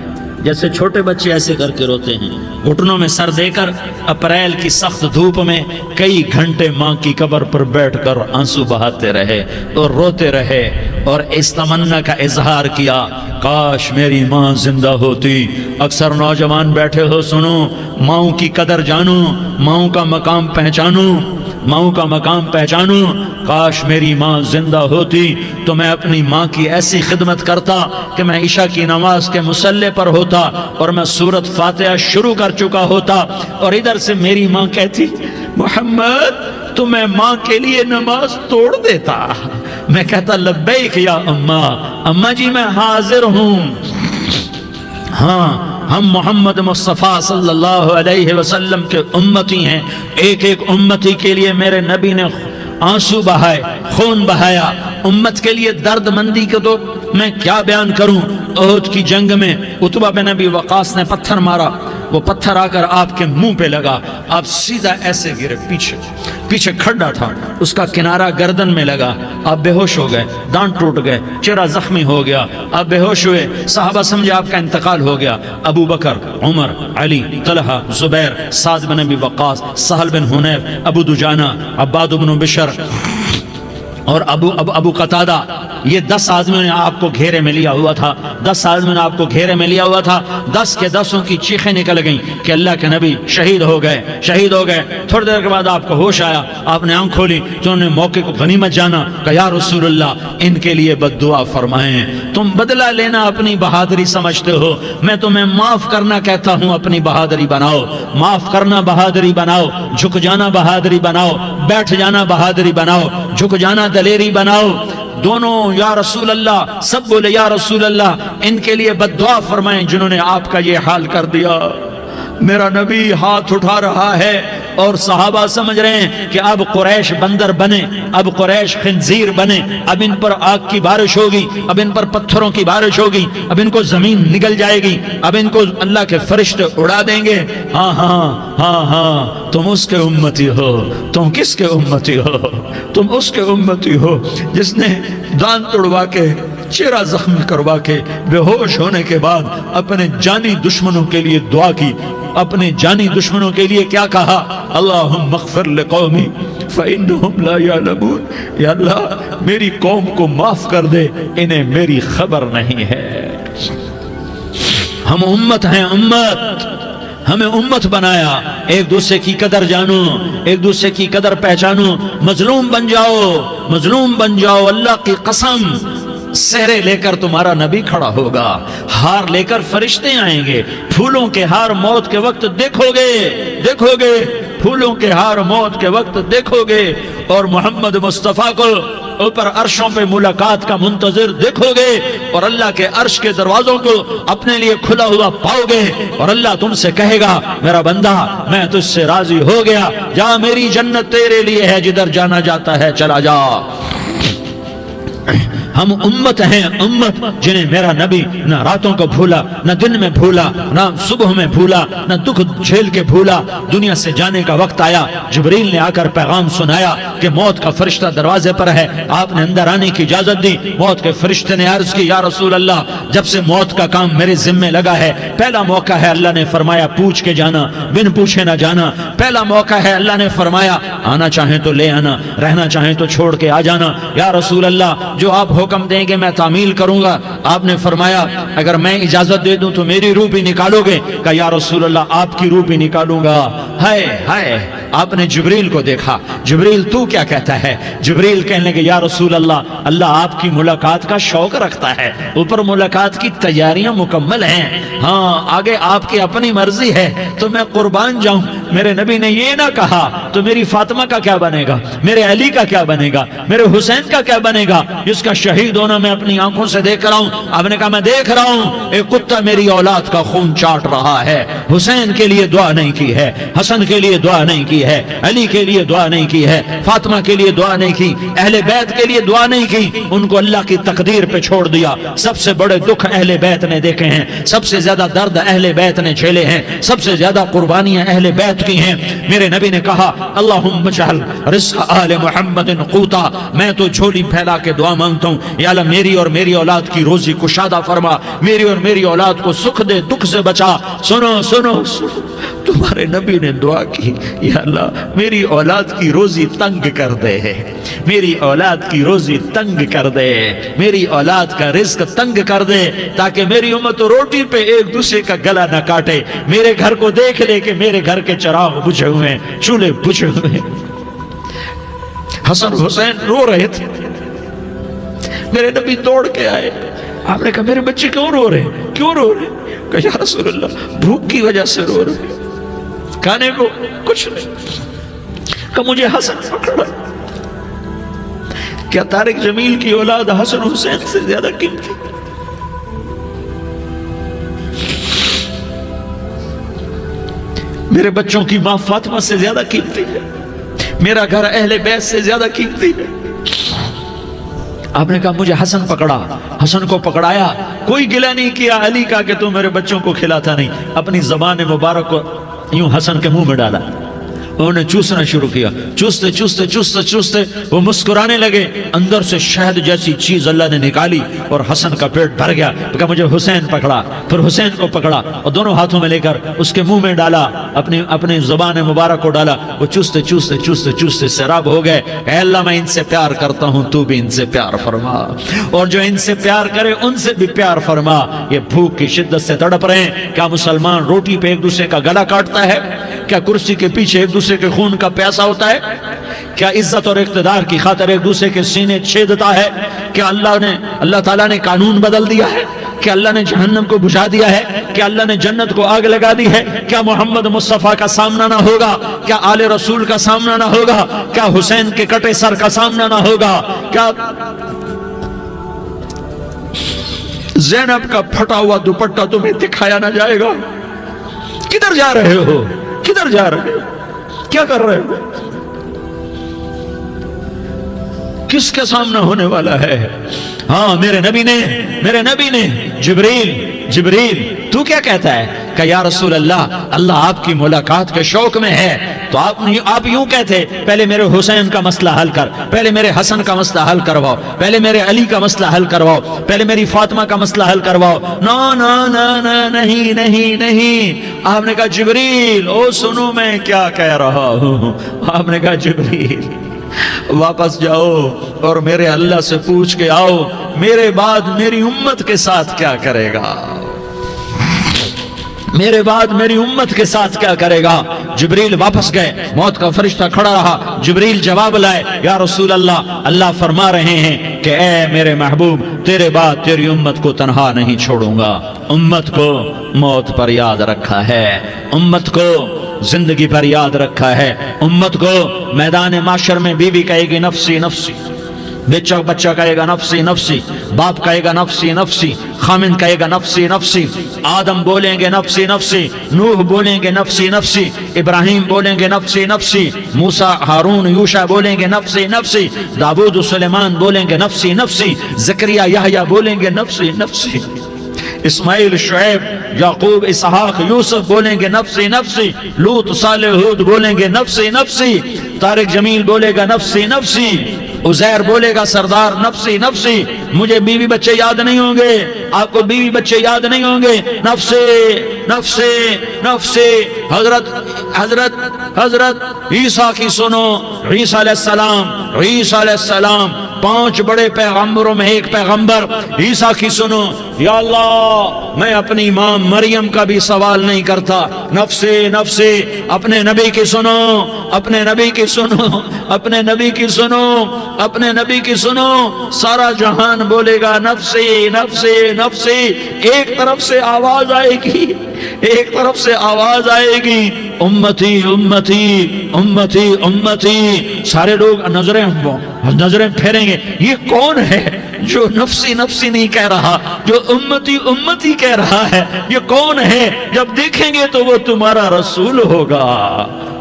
جیسے چھوٹے بچے ایسے کر کے روتے ہیں، گھٹنوں میں سر دے کر اپریل کی سخت دھوپ میں کئی گھنٹے ماں کی قبر پر بیٹھ کر آنسو بہاتے رہے اور روتے رہے اور اس تمنا کا اظہار کیا، کاش میری ماں زندہ ہوتی۔ اکثر نوجوان بیٹھے ہو، سنو، ماؤں کی قدر جانو، ماؤں کا مقام پہچانو، ماؤں کا مقام پہچانو۔ کاش میری ماں زندہ ہوتی تو میں اپنی ماں کی ایسی خدمت کرتا کہ میں عشاء کی نماز کے مصلی پر ہوتا اور میں سورۃ فاتحہ شروع کر چکا ہوتا، اور ادھر سے میری ماں کہتی محمد تو میں ماں کے لیے نماز توڑ دیتا، میں کہتا لبیک یا اماں، اماں جی میں حاضر ہوں۔ ہاں، ہم محمد مصطفیٰ صلی اللہ علیہ وسلم کے امتی ہیں، ایک ایک امتی کے لیے میرے نبی نے آنسو بہائے، خون بہایا، امت کے لیے درد مندی کو تو میں کیا بیان کروں۔ احد کی جنگ میں عتبہ بن ابی وقاص نے پتھر مارا، وہ پتھر آ کر آپ کے منہ پہ لگا، آپ سیدھا ایسے گرے، پیچھے کھڈا تھا، اس کا کنارہ گردن میں لگا، آپ بے ہوش ہو گئے، دانت ٹوٹ گئے، چہرہ زخمی ہو گیا، آپ بے ہوش ہوئے، صحابہ سمجھے آپ کا انتقال ہو گیا۔ ابو بکر، عمر، علی، طلحہ، زبیر، سعد بن ابی وقاص، سہل بن حنیف، ابو دجانہ، عباد بن بشر اور ابو قتادہ، یہ 10 آدمیوں نے آپ کو گھیرے میں لیا ہوا تھا، 10 آدمیوں نے آپ کو گھیرے میں لیا ہوا تھا، 10 کے 10 کی چیخیں نکل گئیں کہ اللہ کے نبی شہید ہو گئے۔ تھوڑی دیر کے بعد آپ کو ہوش آیا، آپ نے آنکھ کھولی تو انہوں نے موقع کو غنیمت جانا کہ یا رسول اللہ ان کے لیے بد دعا فرمائیں، تم بدلہ لینا اپنی بہادری سمجھتے ہو، میں تمہیں معاف کرنا کہتا ہوں، اپنی بہادری بناؤ، معاف کرنا بہادری بناؤ، جھک جانا بہادری بناؤ، بیٹھ جانا بہادری بناؤ، جھک جانا دلیری بناؤ۔ دونوں یا رسول اللہ، سب بولے یا رسول اللہ، ان کے لیے بد دعا فرمائیں جنہوں نے آپ کا یہ حال کر دیا۔ میرا نبی ہاتھ اٹھا رہا ہے اور صحابہ سمجھ رہے ہیں کہ اب قریش بندر بنے، اب قریش خنزیر بنے، اب ان پر آگ کی بارش ہوگی، اب ان پر پتھروں کی بارش ہوگی، اب ان کو زمین نگل جائے گی، اب ان کو اللہ کے فرشتے اڑا دیں گے۔ ہاں ہاں ہاں ہاں، تم اس کے امتی ہو، تم کس کے امتی ہو؟ تم اس کے امتی ہو جس نے دانت توڑوا کے، چہرہ زخمی کروا کے، بے ہوش ہونے کے بعد اپنے جانی دشمنوں کے لیے دعا کی، اپنے جانی دشمنوں کے لیے کیا کہا؟ اللہم اغفر لقومی فإنہم لا یعلمون، یا اللہ میری قوم کو معاف کر دے، انہیں میری خبر نہیں ہے۔ ہم امت ہیں، امت، ہمیں امت بنایا، ایک دوسرے کی قدر جانو، ایک دوسرے کی قدر پہچانو، مظلوم بن جاؤ، مظلوم بن جاؤ، اللہ کی قسم سہرے لے کر تمہارا نبی کھڑا ہوگا، ہار لے کر فرشتے آئیں گے، پھولوں کے ہار موت کے وقت دیکھو گے، پھولوں کے ہار موت کے وقت دیکھو گے، اور محمد مصطفیٰ کو اوپر عرشوں پہ ملاقات کا منتظر دیکھو گے، اور اللہ کے عرش کے دروازوں کو اپنے لیے کھلا ہوا پاؤ گے، اور اللہ تم سے کہے گا میرا بندہ میں تجھ سے راضی ہو گیا، جا میری جنت تیرے لیے ہے، جدھر جانا جاتا ہے چلا جا۔ ہم امت ہیں، امت جنہیں میرا نبی نہ راتوں کو بھولا، نہ دن میں بھولا، نہ صبح میں بھولا، نہ دکھ جھیل کے بھولا۔ دنیا سے جانے کا وقت آیا، جبریل نے آ کر پیغام سنایا کہ موت کا فرشتہ دروازے پر ہے، آپ نے اندر آنے کی اجازت دی۔ موت کے فرشتے نے عرض کی، یا رسول اللہ، جب سے موت کا کام میرے ذمے لگا ہے، پہلا موقع ہے، اللہ نے فرمایا پوچھ کے جانا، بن پوچھے نہ جانا۔ پہلا موقع ہے، اللہ نے فرمایا آنا چاہیں تو لے آنا، رہنا چاہیں تو چھوڑ کے آ جانا۔ یا رسول اللہ، جو آپ حکم دیں گے میں تعمیل کروں گا۔ آپ نے فرمایا اگر میں اجازت دے دوں تو میری روح بھی نکالو گے؟ کہا یا رسول اللہ، آپ کی روح بھی نکالوں گا۔ ہائے ہائے، آپ نے جبریل کو دیکھا، جبریل تو کیا کہتا ہے؟ جبریل کہنے لگے یا رسول اللہ، اللہ آپ کی ملاقات کا شوق رکھتا ہے، اوپر ملاقات کی تیاریاں مکمل ہیں، ہاں آگے آپ کی اپنی مرضی ہے تو میں قربان جاؤں۔ میرے نبی نے یہ نہ کہا تو میری فاطمہ کا کیا بنے گا، میرے علی کا کیا بنے گا، میرے حسین کا کیا بنے گا، جس کا شہید ہونا میں اپنی آنکھوں سے دیکھ رہا ہوں۔ آپ نے کہا میں دیکھ رہا ہوں، ایک کتا میری اولاد کا خون چاٹ رہا ہے۔ حسین کے لیے دعا نہیں کی ہے، حسن کے لیے دعا نہیں کی ہے، علی کے لیے دعا نہیں کی ہے، فاطمہ کے لیے دعا نہیں کی، اہل بیت کے لیے دعا نہیں کی، ان کو اللہ کی تقدیر پہ چھوڑ دیا۔ سب سے بڑے دکھ اہل بیت نے دیکھے ہیں، سب سے زیادہ درد اہل بیت نے جھیلے ہیں، سب سے زیادہ قربانیاں اہل بیت کی ہیں۔ میرے نبی نے کہا اللہم اجعل رزق آل محمد قوتا، میں تو جھولی پھیلا کے دعا مانگتا ہوں، یا اللہ میری اور میری اولاد کی روزی کشادہ فرما، میری اور میری اولاد کو سکھ دے، دکھ سے بچا۔ سنو سنو سنو، تمہارے نبی نے دعا کی، یا اللہ میری اولاد کی روزی تنگ کر دے، میری اولاد کی روزی تنگ کر دے، میری اولاد کا رزق تنگ کر دے، تاکہ میری امت روٹی پہ ایک دوسرے کا گلا نہ کاٹے، میرے گھر کو دیکھ لے کہ میرے گھر کے چراغ بجھے ہوئے ہیں، چولہے بجھے ہوئے ہیں۔ حسن حسین رو رہے تھے، میرے نبی دوڑ کے آئے، آپ نے کہا میرے بچے کیوں رو رہے ہیں، کیوں رو رہے ہیں؟ کہا یا رسول اللہ بھوک کی وجہ سے رو رہے ہیں، کھانے کو کچھ نہیں۔ کہ مجھے حسن پکڑا۔ کیا طارق جمیل کی اولاد حسن حسین سے زیادہ قیمتی؟ میرے بچوں کی ماں فاطمہ سے زیادہ قیمتی ہے، میرا گھر اہل بیت سے زیادہ قیمتی ہے۔ آپ نے کہا مجھے حسن پکڑا، حسن کو پکڑایا، کوئی گلہ نہیں کیا علی کا کہ تو میرے بچوں کو کھلاتا نہیں، اپنی زبان مبارک کو یوں حسن کے منہ میں ڈالا، انہوں نے چوسنا شروع کیا، چوستے چوستے چوستے چوستے وہ مسکرانے لگے، اندر سے شہد جیسی چیز اللہ نے نکالی اور حسن کا پیٹ بھر گیا۔ کہا مجھے حسین پکڑا، پھر حسین کو پکڑا اور دونوں ہاتھوں میں لے کر اس کے منہ میں ڈالا، اپنی زبان مبارک کو ڈالا، وہ چوستے چوستے چوستے چوستے سیراب ہو گئے۔ اے اللہ میں ان سے پیار کرتا ہوں، تو بھی ان سے پیار فرما، اور جو ان سے پیار کرے ان سے بھی پیار فرما۔ یہ بھوک کی شدت سے تڑپ رہے ہیں، کیا مسلمان روٹی پہ ایک دوسرے کا گلا کاٹتا ہے؟ کیا کرسی کے پیچھے ایک دوسرے کے خون کا پیاسا ہوتا ہے؟ کیا عزت اور اقتدار کی خاطر ایک دوسرے کے سینے چھیدتا ہے؟ کیا اللہ تعالیٰ نے قانون بدل دیا ہے؟ کیا اللہ نے جہنم کو بجھا دیا ہے؟ کیا اللہ نے جنت کو آگ لگا دی ہے؟ کیا محمد مصطفیٰ کا سامنا نہ ہوگا؟ کیا آل رسول کا سامنا نہ ہوگا؟ کیا حسین کے کٹے سر کا سامنا نہ ہوگا؟ کیا زینب کا پھٹا ہوا دوپٹہ تمہیں دکھایا نہ جائے گا؟ کدھر جا رہے ہو؟ کدھر جا رہے ہو؟ کیا کر رہے ہو؟ کس کا سامنا ہونے والا ہے؟ ہاں میرے نبی نے جبریل تو کیا کہتا ہے؟ کہ یا رسول اللہ آپ کی ملاقات کے شوق میں ہے، تو آپ یوں کہتے پہلے میرے حسین کا مسئلہ حل کر، پہلے میرے حسن کا مسئلہ حل کرواؤ، پہلے میرے علی کا مسئلہ حل کرواؤ، پہلے میری فاطمہ کا مسئلہ حل کرواؤ۔ نہیں۔ آپ نے کہا جبریل او سنو میں کیا کہہ رہا ہوں۔ آپ نے کہا جبریل واپس جاؤ اور میرے اللہ سے پوچھ کے آؤ میرے بعد میری امت کے ساتھ کیا کرے گا، میرے بعد میری امت کے ساتھ کیا کرے گا۔ جبریل واپس گئے، موت کا فرشتہ کھڑا رہا، جبریل جواب لائے یا رسول اللہ فرما رہے ہیں کہ اے میرے محبوب تیرے بعد تیری امت کو تنہا نہیں چھوڑوں گا، امت کو موت پر یاد رکھا ہے، امت کو زندگی پر یاد رکھا ہے، امت کو میدان معاشر میں بیوی کہے گی نفسی نفسی، بچہ کہے گا نفسی نفسی، باپ کہے گا نفسی نفسی، خامن کہے گا نفسی نفسی، آدم بولیں گے نفسی نفسی، نوح بولیں گے نفسی نفسی، ابراہیم بولیں گے نفسی نفسی، موسیٰ ہارون یوشع بولیں گے نفسی نفسی، داؤد و سلیمان بولیں گے نفسی نفسی، زکریا یحییٰ بولیں گے نفسی نفسی، اسماعیل شعیب یعقوب اسحاق یوسف بولیں گے نفسی نفسی، لوط صالح ہود بولیں گے نفسی نفسی، طارق جمیل بولے گا نفسی نفسی، عزیر بولے گا سردار نفسی نفسی، مجھے بیوی بچے یاد نہیں ہوں گے، آپ کو بیوی بچے یاد نہیں ہوں گے، نفسی نفسی نفسی۔ حضرت عیسیٰ کی سنو، عیسیٰ علیہ السلام 5 بڑے پیغمبروں میں ایک پیغمبر عیسیٰ کی سنو، یا اللہ میں اپنی ماں مریم کا بھی سوال نہیں کرتا، نفسی نفسی۔ اپنے نبی کی سنو، اپنے نبی کی سنو، اپنے نبی کی سنو، اپنے نبی کی سنو، سارا جہان بولے گا نفسی نفسی نفسی۔ ایک طرف سے آواز آئے گی، ایک طرف سے آواز آئے گی، امتی امتی امتی امتی۔ سارے لوگ نظریں پھیریں گے، یہ کون ہے جو نفسی نفسی نہیں کہہ رہا، جو امتی امتی کہہ رہا ہے، یہ کون ہے؟ جب دیکھیں گے تو وہ تمہارا رسول ہوگا،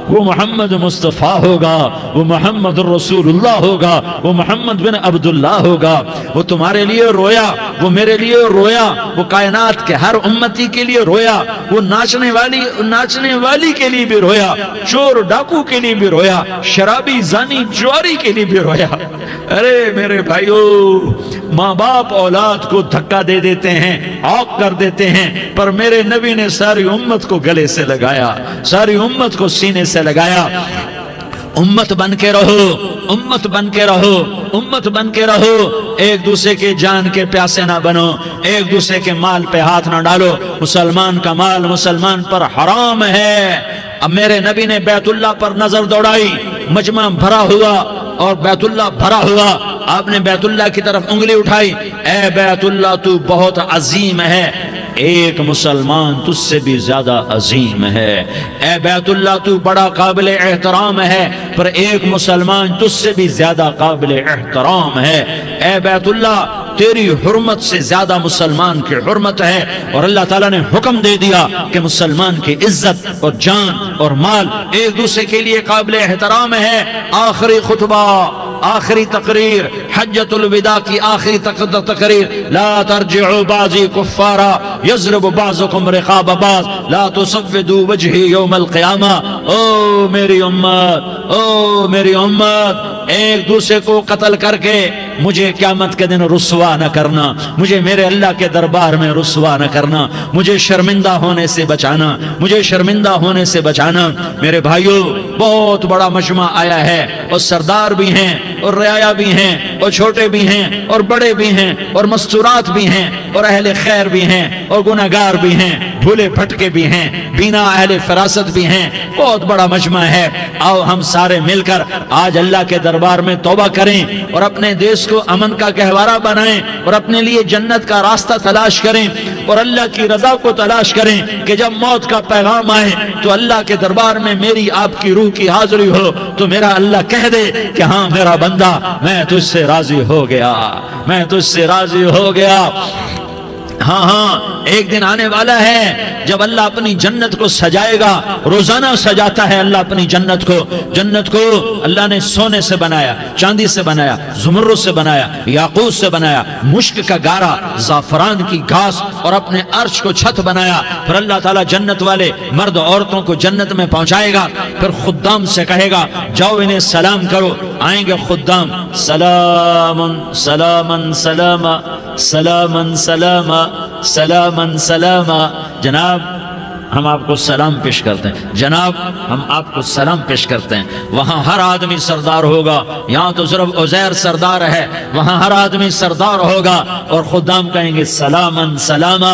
وہ محمد مصطفیٰ ہوگا، وہ محمد رسول اللہ ہوگا، وہ محمد بن عبداللہ ہوگا۔ وہ تمہارے لیے رویا، وہ میرے لیے رویا، وہ کائنات کے ہر امتی کے لیے رویا، وہ ناچنے والی کے لیے بھی رویا، چور ڈاکو کے لیے بھی رویا، شرابی زانی جواری کے لیے بھی رویا۔ ارے میرے بھائیو، ماں باپ اولاد کو دھکا دے دیتے ہیں، عوق کر دیتے ہیں، پر میرے نبی نے ساری امت کو گلے سے لگایا، ساری امت کو سینے سے لگایا۔ امت بن کے رہو، امت بن کے رہو، امت بن کے رہو، ایک دوسرے کے جان کے پیاسے نہ بنو، ایک دوسرے کے مال پہ ہاتھ نہ ڈالو۔ مسلمان کا مال مسلمان پر حرام ہے۔ اب میرے نبی نے بیت اللہ پر نظر دوڑائی، مجمع بھرا ہوا اور بیت اللہ بھرا ہوا، آپ نے بیت اللہ کی طرف انگلی اٹھائی، اے بیت اللہ تو بہت عظیم ہے، ایک مسلمان تجھ سے بھی زیادہ عظیم ہے، اے بیت اللہ تو بڑا قابل احترام ہے، پر ایک مسلمان تجھ سے بھی زیادہ قابل احترام ہے، اے بیت اللہ تیری حرمت سے زیادہ مسلمان کی حرمت ہے۔ اور اللہ تعالیٰ نے حکم دے دیا کہ مسلمان کی عزت اور جان اور مال ایک دوسرے کے لیے قابل احترام ہے۔ آخری خطبہ، آخری تقریر، حجۃ الوداع کی آخری تقریر، لا ترجعوا بعضی کفارا یضرب بعضکم رقاب بعض لا تسودوا وجہی یوم القیامہ۔ او میری امت، او میری امت، ایک دوسرے کو قتل کر کے مجھے قیامت کے دن رسوا نہ کرنا، مجھے میرے اللہ کے دربار میں رسوا نہ کرنا، مجھے شرمندہ ہونے سے بچانا، مجھے شرمندہ ہونے سے بچانا۔ میرے بھائیو، بہت بڑا مجمع آیا ہے، اور سردار بھی ہیں اور رعایا بھی ہیں اور چھوٹے بھی ہیں اور بڑے بھی ہیں اور مستورات بھی ہیں اور اہل خیر بھی ہیں اور گناہگار بھی ہیں، بھولے بھٹکے بھی ہیں، بینا اہل فراست بھی ہیں، بہت بڑا مجمع ہے۔ آؤ ہم سارے مل کر آج اللہ کے دربار میں توبہ کریں اور اپنے دیش کو امن کا گہوارہ بنائیں اور اپنے لیے جنت کا راستہ تلاش کریں اور اللہ کی رضا کو تلاش کریں کہ جب موت کا پیغام آئے تو اللہ کے دربار میں میری آپ کی روح کی حاضری ہو تو میرا اللہ کہہ دے کہ ہاں میرا بندہ، میں تجھ سے راضی ہو گیا، میں تجھ سے راضی ہو گیا۔ ہاں ہاں، ایک دن آنے والا ہے جب اللہ اپنی جنت کو سجائے گا، روزانہ سجاتا ہے اللہ اپنی جنت کو۔ جنت کو اللہ نے سونے سے بنایا، چاندی سے بنایا، زمرد سے بنایا، یاقوت سے بنایا، مشک کا گارا، زعفران کی گھاس اور اپنے عرش کو چھت بنایا۔ پھر اللہ تعالیٰ جنت والے مرد عورتوں کو جنت میں پہنچائے گا، پھر خدام سے کہے گا جاؤ انہیں سلام کرو۔ آئیں گے خدام، سلامن سلامن سلاما سلامن سلاما سلامن سلاما۔ جناب ہم آپ کو سلام پیش کرتے ہیں، جناب ہم آپ کو سلام پیش کرتے ہیں۔ وہاں ہر آدمی سردار ہوگا، یہاں تو صرف عزیر سردار ہے، وہاں ہر آدمی سردار ہوگا اور خدام کہیں گے سلامن سلاما۔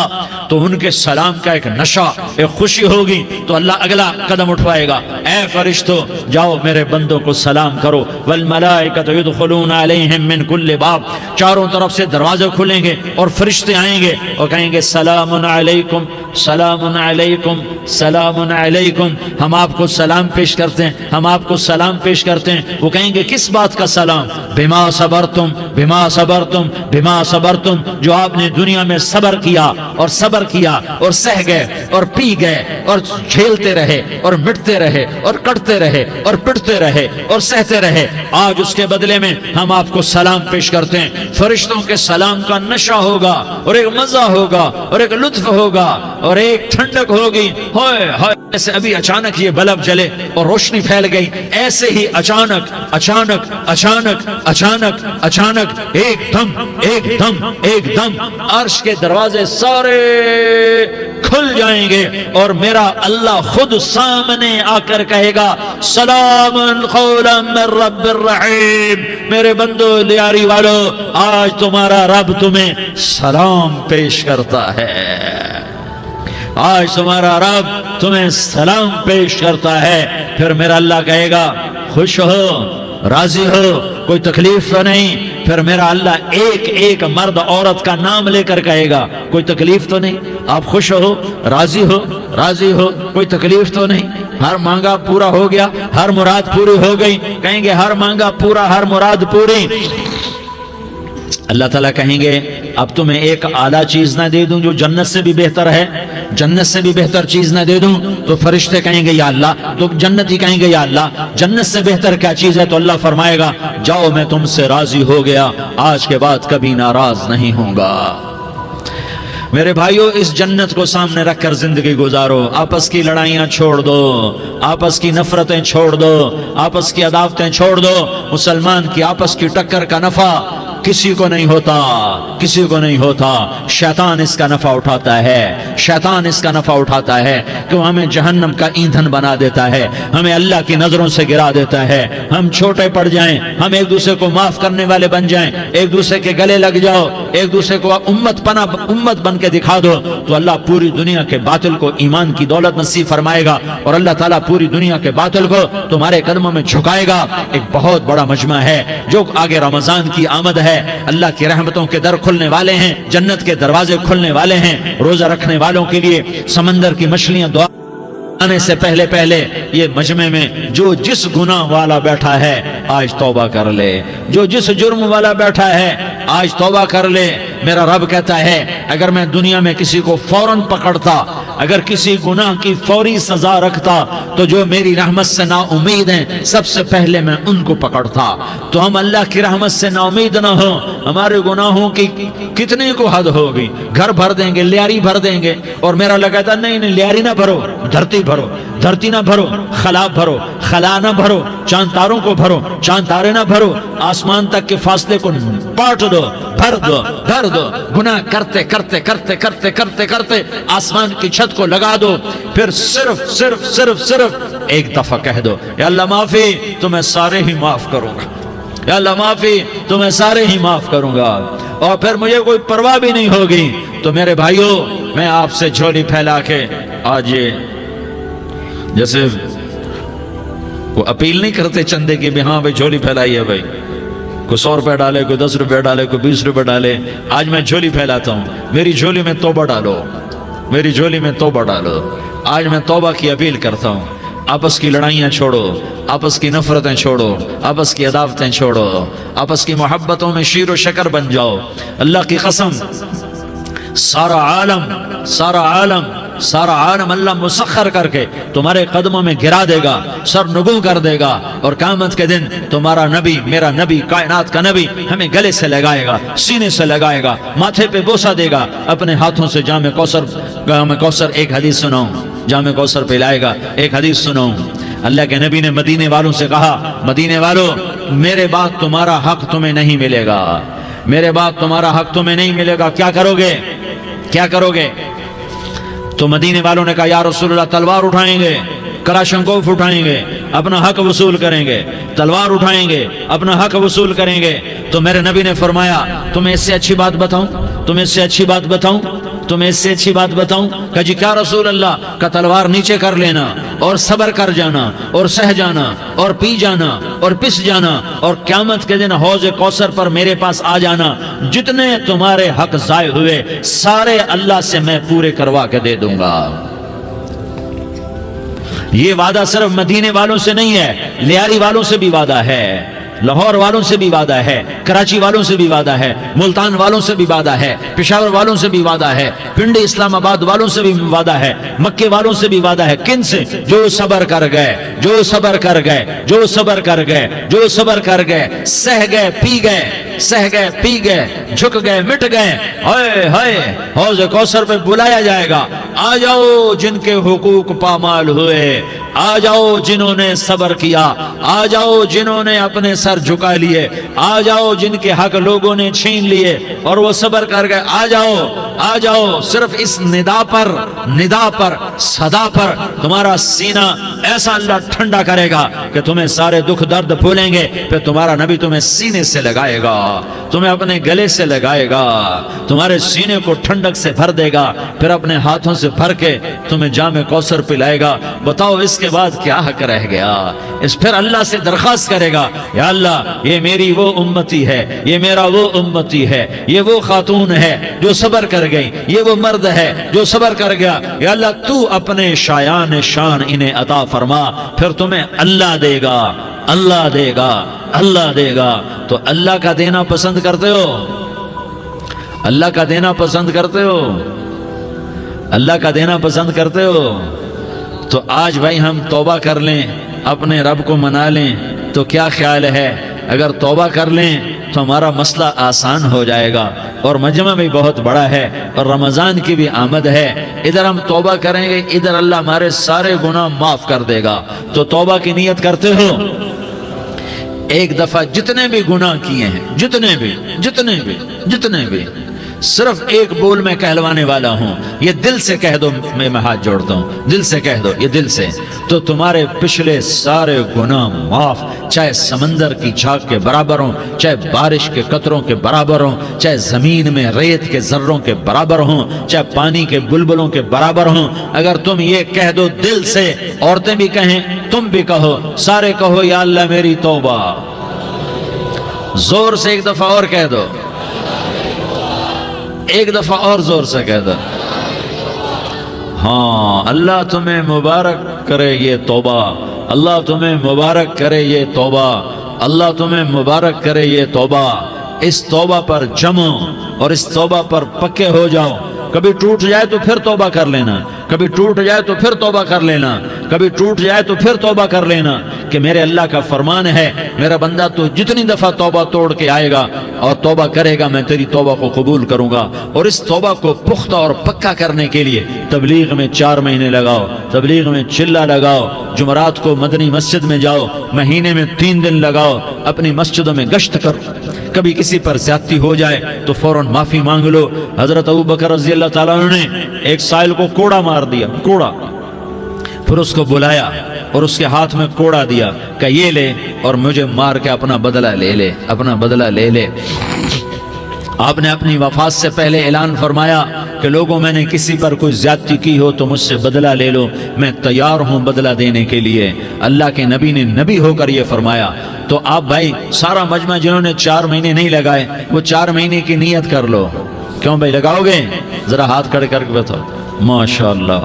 تو ان کے سلام کا ایک نشہ، ایک خوشی ہوگی، تو اللہ اگلا قدم اٹھوائے گا، اے فرشتوں جاؤ میرے بندوں کو سلام کرو۔ والملائکۃ یدخلون علیہم من کل باب، چاروں طرف سے دروازے کھلیں گے اور فرشتے آئیں گے اور کہیں گے سلام علیکم، سلام علیکم، علیکم سلام علیکم، ہم آپ کو سلام پیش کرتے ہیں، ہم آپ کو سلام پیش کرتے ہیں۔ وہ کہیں گے کس بات کا سلام؟ بما صبرتم بما صبرتم بما صبرتم، جو آپ نے دنیا میں صبر کیا اور صبر کیا اور سہ گئے اور پی گئے اور جھیلتے رہے اور مٹتے رہے اور کٹتے رہے اور پٹتے رہے اور سہتے رہے، آج اس کے بدلے میں ہم آپ کو سلام پیش کرتے ہیں۔ فرشتوں کے سلام کا نشہ ہوگا اور ایک مزہ ہوگا اور ایک لطف ہوگا اور ایک ٹھنڈک ہوگی۔ ہوئے ہوئے، جیسے ابھی اچانک یہ بلب جلے اور روشنی پھیل گئی، ایسے ہی اچانک اچانک اچانک اچانک اچانک ایک دم ایک دم ایک دم عرش کے دروازے سارے کھل جائیں گے اور میرا اللہ خود سامنے آ کر کہے گا سلام قولا من رب الرحیم، میرے بندو لیاری والو، آج تمہارا رب تمہیں سلام پیش کرتا ہے، آج تمہارا رب تمہیں سلام پیش کرتا ہے۔ پھر میرا اللہ کہے گا خوش ہو، راضی ہو، کوئی تکلیف تو نہیں؟ پھر میرا اللہ ایک ایک مرد عورت کا نام لے کر کہے گا کوئی تکلیف تو نہیں؟ آپ خوش ہو، راضی ہو، راضی ہو، کوئی تکلیف تو نہیں؟ ہر مانگا پورا ہو گیا، ہر مراد پوری ہو گئی؟ کہیں گے ہر مانگا پورا، ہر مراد پوری۔ اللہ تعالیٰ کہیں گے اب تمہیں ایک اعلیٰ چیز نہ دے دوں جو جنت سے بھی بہتر ہے؟ جنت سے بھی بہتر چیز نہ دے دوں؟ تو فرشتے کہیں گے یا اللہ، تو جنتی کہیں گے یا اللہ جنت سے بہتر کیا چیز ہے؟ تو اللہ فرمائے گا جاؤ میں تم سے راضی ہو گیا، آج کے بعد کبھی ناراض نہیں ہوں گا۔ میرے بھائیوں، اس جنت کو سامنے رکھ کر زندگی گزارو، آپس کی لڑائیاں چھوڑ دو، آپس کی نفرتیں چھوڑ دو، آپس کی عداوتیں چھوڑ دو۔ مسلمان کی آپس کی ٹکر کا نفع کسی کو نہیں ہوتا، کسی کو نہیں ہوتا، شیطان اس کا نفع اٹھاتا ہے، شیطان اس کا نفع اٹھاتا ہے کہ وہ ہمیں جہنم کا ایندھن بنا دیتا ہے، ہمیں اللہ کی نظروں سے گرا دیتا ہے، ہم چھوٹے پڑ جائیں، ہم ایک دوسرے کو معاف کرنے والے بن جائیں، ایک دوسرے کے گلے لگ جاؤ، ایک دوسرے کو امت بن کے دکھا دو، تو اللہ پوری دنیا کے باطل کو ایمان کی دولت نصیب فرمائے گا اور اللہ تعالیٰ پوری دنیا کے باطل کو تمہارے قدموں میں جھکائے گا۔ ایک بہت بڑا مجمع ہے جو آگے رمضان کی آمد ہے، اللہ کی رحمتوں کے در کھلنے والے ہیں، جنت کے دروازے کھلنے والے ہیں، روزہ رکھنے والوں کے لیے سمندر کی مچھلیاں دعا آنے سے پہلے پہلے یہ مجمع میں جو جس گناہ والا بیٹھا ہے آج توبہ کر لے، جو جس جرم والا بیٹھا ہے آج توبہ کر لے۔ میرا رب کہتا ہے اگر میں دنیا میں کسی کو فوراً پکڑتا، اگر کسی گناہ کی فوری سزا رکھتا تو جو میری رحمت سے نا امید ہیں سب سے پہلے میں ان کو پکڑتا۔ تو ہم اللہ کی رحمت سے نا امید نہ ہوں، ہمارے گناہوں کی کتنے کو حد ہوگی، گھر بھر دیں گے، لیاری بھر دیں گے، اور میرا اللہ کہتا نہیں نہیں لیاری نہ بھرو، دھرتی بھرو، دھرتی نہ بھرو، خلا بھرو، خلا نہ بھرو، چاند تاروں کو بھرو، چاند تارے نہ بھرو، آسمان تک کے فاصلے کو پاٹ دو، بھر دو، بھر دو، گناہ کرتے کرتے کرتے کرتے کرتے کرتے آسمان کی چھت کو لگا دو، پھر صرف صرف صرف صرف ایک دفعہ کہہ دو یا اللہ معافی، تو میں سارے ہی معاف کروں گا، یا اللہ معافی، تو میں سارے ہی معاف کروں گا، اور پھر مجھے کوئی پرواہ بھی نہیں ہوگی۔ تو میرے بھائیوں، میں آپ سے جھولی پھیلا کے آج یہ جیسے وہ اپیل نہیں کرتے چندے کی بھی ہاں بھائی جھولی پھیلائی ہے، بھائی کوئی 100 روپے ڈالے، کوئی 10 روپے ڈالے، کوئی 20 روپے ڈالے، آج میں جھولی پھیلاتا ہوں، میری جھولی میں توبہ ڈالو، میری جھولی میں توبہ ڈالو۔ آج میں توبہ کی اپیل کرتا ہوں، آپس کی لڑائیاں چھوڑو، آپس کی نفرتیں چھوڑو، آپس کی عداوتیں چھوڑو، آپس کی محبتوں میں شیر و شکر بن جاؤ۔ اللہ کی قسم، سارا عالم اللہ مسخر کر کے تمہارے قدموں میں گرا دے گا، سر نگوں کر دے گا، اور قیامت کے دن تمہارا نبی، میرا نبی، کائنات کا نبی ہمیں گلے سے لگائے گا، سینے سے لگائے گا، ماتھے پہ بوسہ دے گا، اپنے ہاتھوں سے جام کوثر ایک حدیث سناؤں، جام کوثر پلائے گا، ایک حدیث سناؤں۔ اللہ کے نبی نے مدینے والوں سے کہا، مدینے والوں میرے بعد تمہارا حق تمہیں نہیں ملے گا، میرے بعد تمہارا حق تمہیں نہیں ملے گا، کیا کرو گے، کیا کرو گے؟ تو مدینے والوں نے کہا یا رسول اللہ تلوار اٹھائیں گے، کراشنکوف اٹھائیں گے، اپنا حق وصول کریں گے، تلوار اٹھائیں گے، اپنا حق وصول کریں گے۔ تو میرے نبی نے فرمایا تمہیں اس سے اچھی بات بتاؤں، تمہیں اس سے اچھی بات بتاؤں، تمہیں اس سے اچھی بات بتاؤں؟ کہ جی کیا رسول اللہ؟ کا تلوار نیچے کر لینا اور صبر کر جانا اور سہ جانا اور پی جانا اور پس جانا، اور قیامت کے دن حوض کوثر پر میرے پاس آ جانا، جتنے تمہارے حق ضائع ہوئے سارے اللہ سے میں پورے کروا کے دے دوں گا۔ یہ وعدہ صرف مدینے والوں سے نہیں ہے، لیاری والوں سے بھی وعدہ ہے، لاہور والوں سے بھی وعدہ ہے، کراچی والوں سے بھی وعدہ ہے، ملتان والوں سے بھی وعدہ ہے، پشاور والوں سے بھی وعدہ ہے، پنڈی اسلام آباد والوں سے بھی وعدہ ہے، مکے والوں سے بھی وعدہ ہے۔ کن سے؟ جو صبر کر گئے، جو صبر کر گئے، جو صبر کر گئے، جو صبر کر گئے، سہ گئے پی گئے، سہ گئے پی گئے، جھک گئے مٹ گئے۔ ہائے ہائے، حوض کوثر پہ بلایا جائے گا، آ جاؤ جن کے حقوق پامال ہوئے، آ جاؤ جنہوں نے صبر کیا، آ جاؤ جنہوں نے اپنے سر جھکا لیے، آ جاؤ جن کے حق لوگوں نے چھین لیے اور وہ صبر کر گئے، آ جاؤ آ جاؤ۔ صرف اس ندا پر صدا پر تمہارا سینہ ایسا اللہ ٹھنڈا کرے گا کہ تمہیں سارے دکھ درد بھولیں گے، پھر تمہارا نبی تمہیں سینے سے لگائے گا، تمہیں اپنے گلے سے لگائے گا، تمہارے سینے کو ٹھنڈک سے بھر دے گا، پھر اپنے ہاتھوں سے بھر کے تمہیں جام کوثر پلائے گا۔ بتاؤ اس کے بعد کیا حق رہ گیا؟ پھر اللہ سے درخواست کرے گا، یا اللہ یہ میری وہ امتی ہے، یہ میرا وہ امتی ہے، یہ وہ خاتون ہے جو صبر کر گئی، یہ وہ مرد ہے جو صبر کر گیا، یا اللہ تو اپنے شایان شان انہیں عطا فرما، پھر تمہیں اللہ دے گا، اللہ دے گا، اللہ دے گا۔ تو اللہ کا دینا پسند کرتے ہو؟ اللہ کا دینا پسند کرتے ہو؟ اللہ کا دینا پسند کرتے ہو؟ تو آج بھائی ہم توبہ کر لیں، اپنے رب کو منا لیں، تو کیا خیال ہے؟ اگر توبہ کر لیں تو ہمارا مسئلہ آسان ہو جائے گا، اور مجمع بھی بہت بڑا ہے اور رمضان کی بھی آمد ہے، ادھر ہم توبہ کریں گے، ادھر اللہ ہمارے سارے گناہ معاف کر دے گا۔ تو توبہ کی نیت کرتے ہو؟ ایک دفعہ جتنے بھی گناہ کیے ہیں، جتنے بھی صرف ایک بول میں کہلوانے والا ہوں، یہ دل سے کہہ دو، میں ہاتھ جوڑتا ہوں، دل سے کہہ دو، یہ دل سے، تو تمہارے پچھلے سارے گناہ معاف، چاہے سمندر کی جھاگ کے برابر ہوں، چاہے بارش کے قطروں کے برابر ہوں، چاہے زمین میں ریت کے ذروں کے برابر ہوں، چاہے پانی کے بلبلوں کے برابر ہوں۔ اگر تم یہ کہہ دو دل سے، عورتیں بھی کہیں، تم بھی کہو، سارے کہو، یا اللہ میری توبہ۔ زور سے ایک دفعہ اور کہہ دو، ایک دفعہ اور زور سے کہہ دو۔ ہاں، اللہ تمہیں مبارک کرے یہ توبہ، اللہ تمہیں مبارک کرے یہ توبہ، اللہ تمہیں مبارک کرے یہ توبہ۔ اس توبہ پر جمو اور اس توبہ پر پکے ہو جاؤ۔ کبھی ٹوٹ جائے تو پھر توبہ کر لینا، کبھی ٹوٹ جائے تو پھر توبہ کر لینا، کبھی ٹوٹ جائے تو پھر توبہ کر لینا، کہ میرے اللہ کا فرمان ہے، میرا بندہ تو جتنی دفعہ توبہ توڑ کے آئے گا اور توبہ کرے گا، میں تیری توبہ کو قبول کروں گا۔ اور اس توبہ کو پختہ اور پکا کرنے کے لیے تبلیغ میں 4 مہینے لگاؤ، تبلیغ میں چلہ لگاؤ، جمعرات کو مدنی مسجد میں جاؤ، مہینے میں 3 دن لگاؤ، اپنی مسجدوں میں گشت کرو۔ کبھی کسی پر زیادتی ہو جائے تو فوراً معافی مانگ لو۔ حضرت ابوبکر رضی اللہ تعالیٰ عنہ نے ایک سائل کو کوڑا مار دیا، کوڑا، پھر اس کو بلایا اور اس کے ہاتھ میں کوڑا دیا کہ یہ لے اور مجھے مار کے اپنا بدلہ لے لے، اپنا بدلہ لے لے۔ آپ نے اپنی وفات سے پہلے اعلان فرمایا کہ لوگوں، میں نے کسی پر کوئی زیادتی کی ہو تو مجھ سے بدلہ لے لو، میں تیار ہوں بدلہ دینے کے لیے۔ اللہ کے نبی نے نبی ہو کر یہ فرمایا۔ تو آپ بھائی سارا مجمع جنہوں نے 4 مہینے نہیں لگائے، وہ 4 مہینے کی نیت کر لو۔ کیوں بھائی لگاؤ گے؟ ذرا ہاتھ کھڑے کر کے بتاؤ۔ ماشاءاللہ،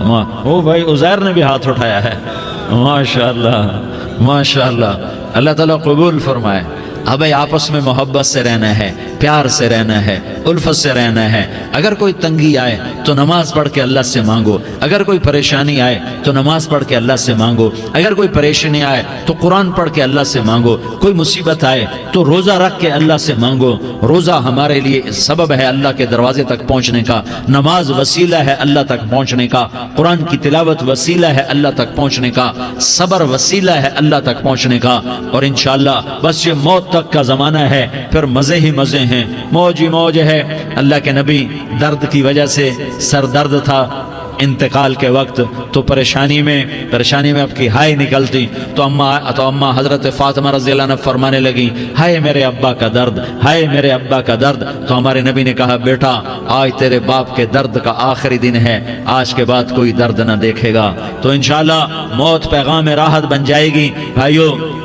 وہ بھائی عزیر نے بھی ہاتھ اٹھایا ہے، ماشاءاللہ ماشاءاللہ، اللہ تعالیٰ قبول فرمائے۔ اب بھائی آپس میں محبت سے رہنا ہے، پیار سے رہنا ہے، الفت سے رہنا ہے۔ اگر کوئی تنگی آئے تو نماز پڑھ کے اللہ سے مانگو، اگر کوئی پریشانی آئے تو نماز پڑھ کے اللہ سے مانگو، اگر کوئی پریشانی آئے تو قرآن پڑھ کے اللہ سے مانگو، کوئی مصیبت آئے تو روزہ رکھ کے اللہ سے مانگو۔ روزہ ہمارے لیے سبب ہے اللہ کے دروازے تک پہنچنے کا، نماز وسیلہ ہے اللہ تک پہنچنے کا، قرآن کی تلاوت وسیلہ ہے اللہ تک پہنچنے کا، صبر وسیلہ ہے اللہ تک پہنچنے کا۔ اور انشاءاللہ بس یہ موت تک کا زمانہ ہے، پھر مزے ہی مزے ہیں، موج ہی موج ہے۔ اللہ کے نبی درد کی وجہ سے سر درد تھا انتقال کے وقت، تو پریشانی میں اب کی ہائے نکلتی، تو اماں حضرت فاطمہ رضی اللہ عنہ فرمانے لگی، ہائے میرے ابا کا درد، ہائے میرے ابا کا درد۔ تو ہمارے نبی نے کہا، بیٹا آج تیرے باپ کے درد کا آخری دن ہے، آج کے بعد کوئی درد نہ دیکھے گا۔ تو انشاءاللہ موت پیغام راحت بن جائے گی۔ بھائیو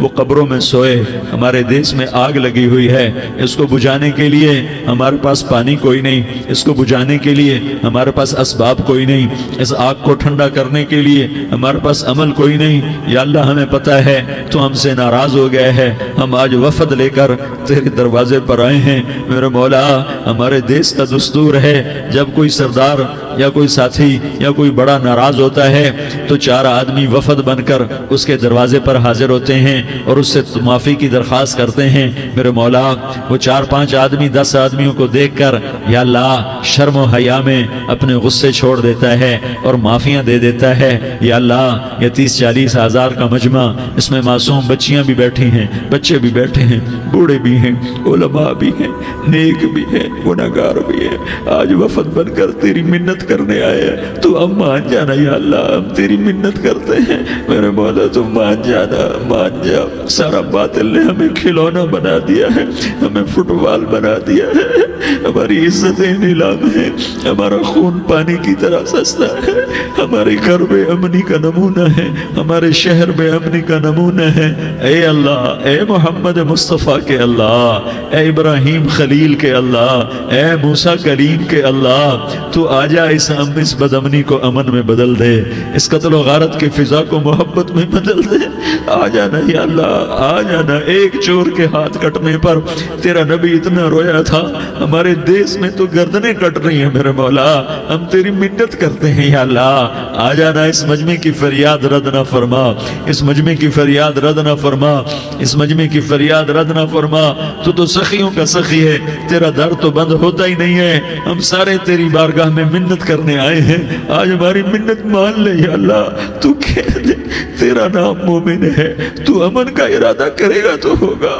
وہ قبروں میں سوئے، ہمارے دیس میں آگ لگی ہوئی ہے، اس کو بجھانے کے لیے ہمارے پاس پانی کوئی نہیں، اس کو بجھانے کے لیے ہمارے پاس اسباب کوئی نہیں، اس آگ کو ٹھنڈا کرنے کے لیے ہمارے پاس عمل کوئی نہیں۔ یا اللہ ہمیں پتہ ہے تو ہم سے ناراض ہو گئے ہے، ہم آج وفد لے کر تیرے دروازے پر آئے ہیں۔ میرے مولا ہمارے دیس کا دستور ہے جب کوئی سردار یا کوئی ساتھی یا کوئی بڑا ناراض ہوتا ہے تو 4 آدمی وفد بن کر اس کے دروازے پر حاضر ہوتے ہیں اور اس سے معافی کی درخواست کرتے ہیں۔ میرے مولا وہ 4-5 آدمی 10 آدمیوں کو دیکھ کر یا اللہ شرم و حیا میں اپنے غصے چھوڑ دیتا ہے اور معافیاں دے دیتا ہے۔ یا اللہ یہ 30-40 ہزار کا مجمع، اس میں معصوم بچیاں بھی بیٹھی ہیں، بچے بھی بیٹھے ہیں، بوڑھے بھی ہیں، علماء بھی ہیں، نیک بھی ہیں، گناہگار بھی ہیں، آج وفد بن کر تیری منت کرنے آئے ہیں، تو ہم مان جانا یا اللہ، ہم تیری منت کرتے ہیں۔ میرے مولا تو مان جانا، مان جا۔ سارا باطل نے ہمیں کھلونا بنا دیا ہے، ہمیں فٹ بال بنا دیا ہے، ہماری عزتیں نیلام ہے، ہمارا خون پانی کی طرح سستا ہے، ہمارے گھر بے امنی کا نمونہ ہے، ہمارے شہر بے امنی کا نمونہ ہے۔ اے اللہ، اے محمد مصطفیٰ کے اللہ، اے ابراہیم خلیل کے اللہ، اے موسیٰ کلیم کے اللہ، تو آجا اس بد امنی کو امن میں بدل دے، اس قتل و غارت کی فضا کو محبت میں بدل دے۔ آ جانا یا اللہ، آ جانا۔ ایک چور کے ہاتھ کٹنے پر تیرا نبی اتنا رویا تھا، ہمارے دیس میں تو گردنیں کٹ رہی ہیں۔ میرے مولا ہم تیری منت کرتے ہیں یا اللہ، آ جانا، اس مجمع کی فریاد رد نہ فرما، اس مجمع کی فریاد رد نہ فرما، اس مجمع کی فریاد رد نہ فرما۔ تو سخیوں کا سخی ہے، تیرا در تو بند ہوتا ہی نہیں ہے، ہم سارے تیری بارگاہ میں منت کرنے آئے ہیں، آج ہماری منت مان لے یا اللہ۔ تو کہہ دے تیرا نام مومن ہے، تو امن کا ارادہ کرے گا تو ہوگا،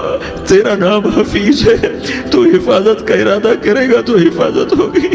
تیرا نام حفیظ ہے، تو حفاظت کا ارادہ کرے گا تو حفاظت ہوگی،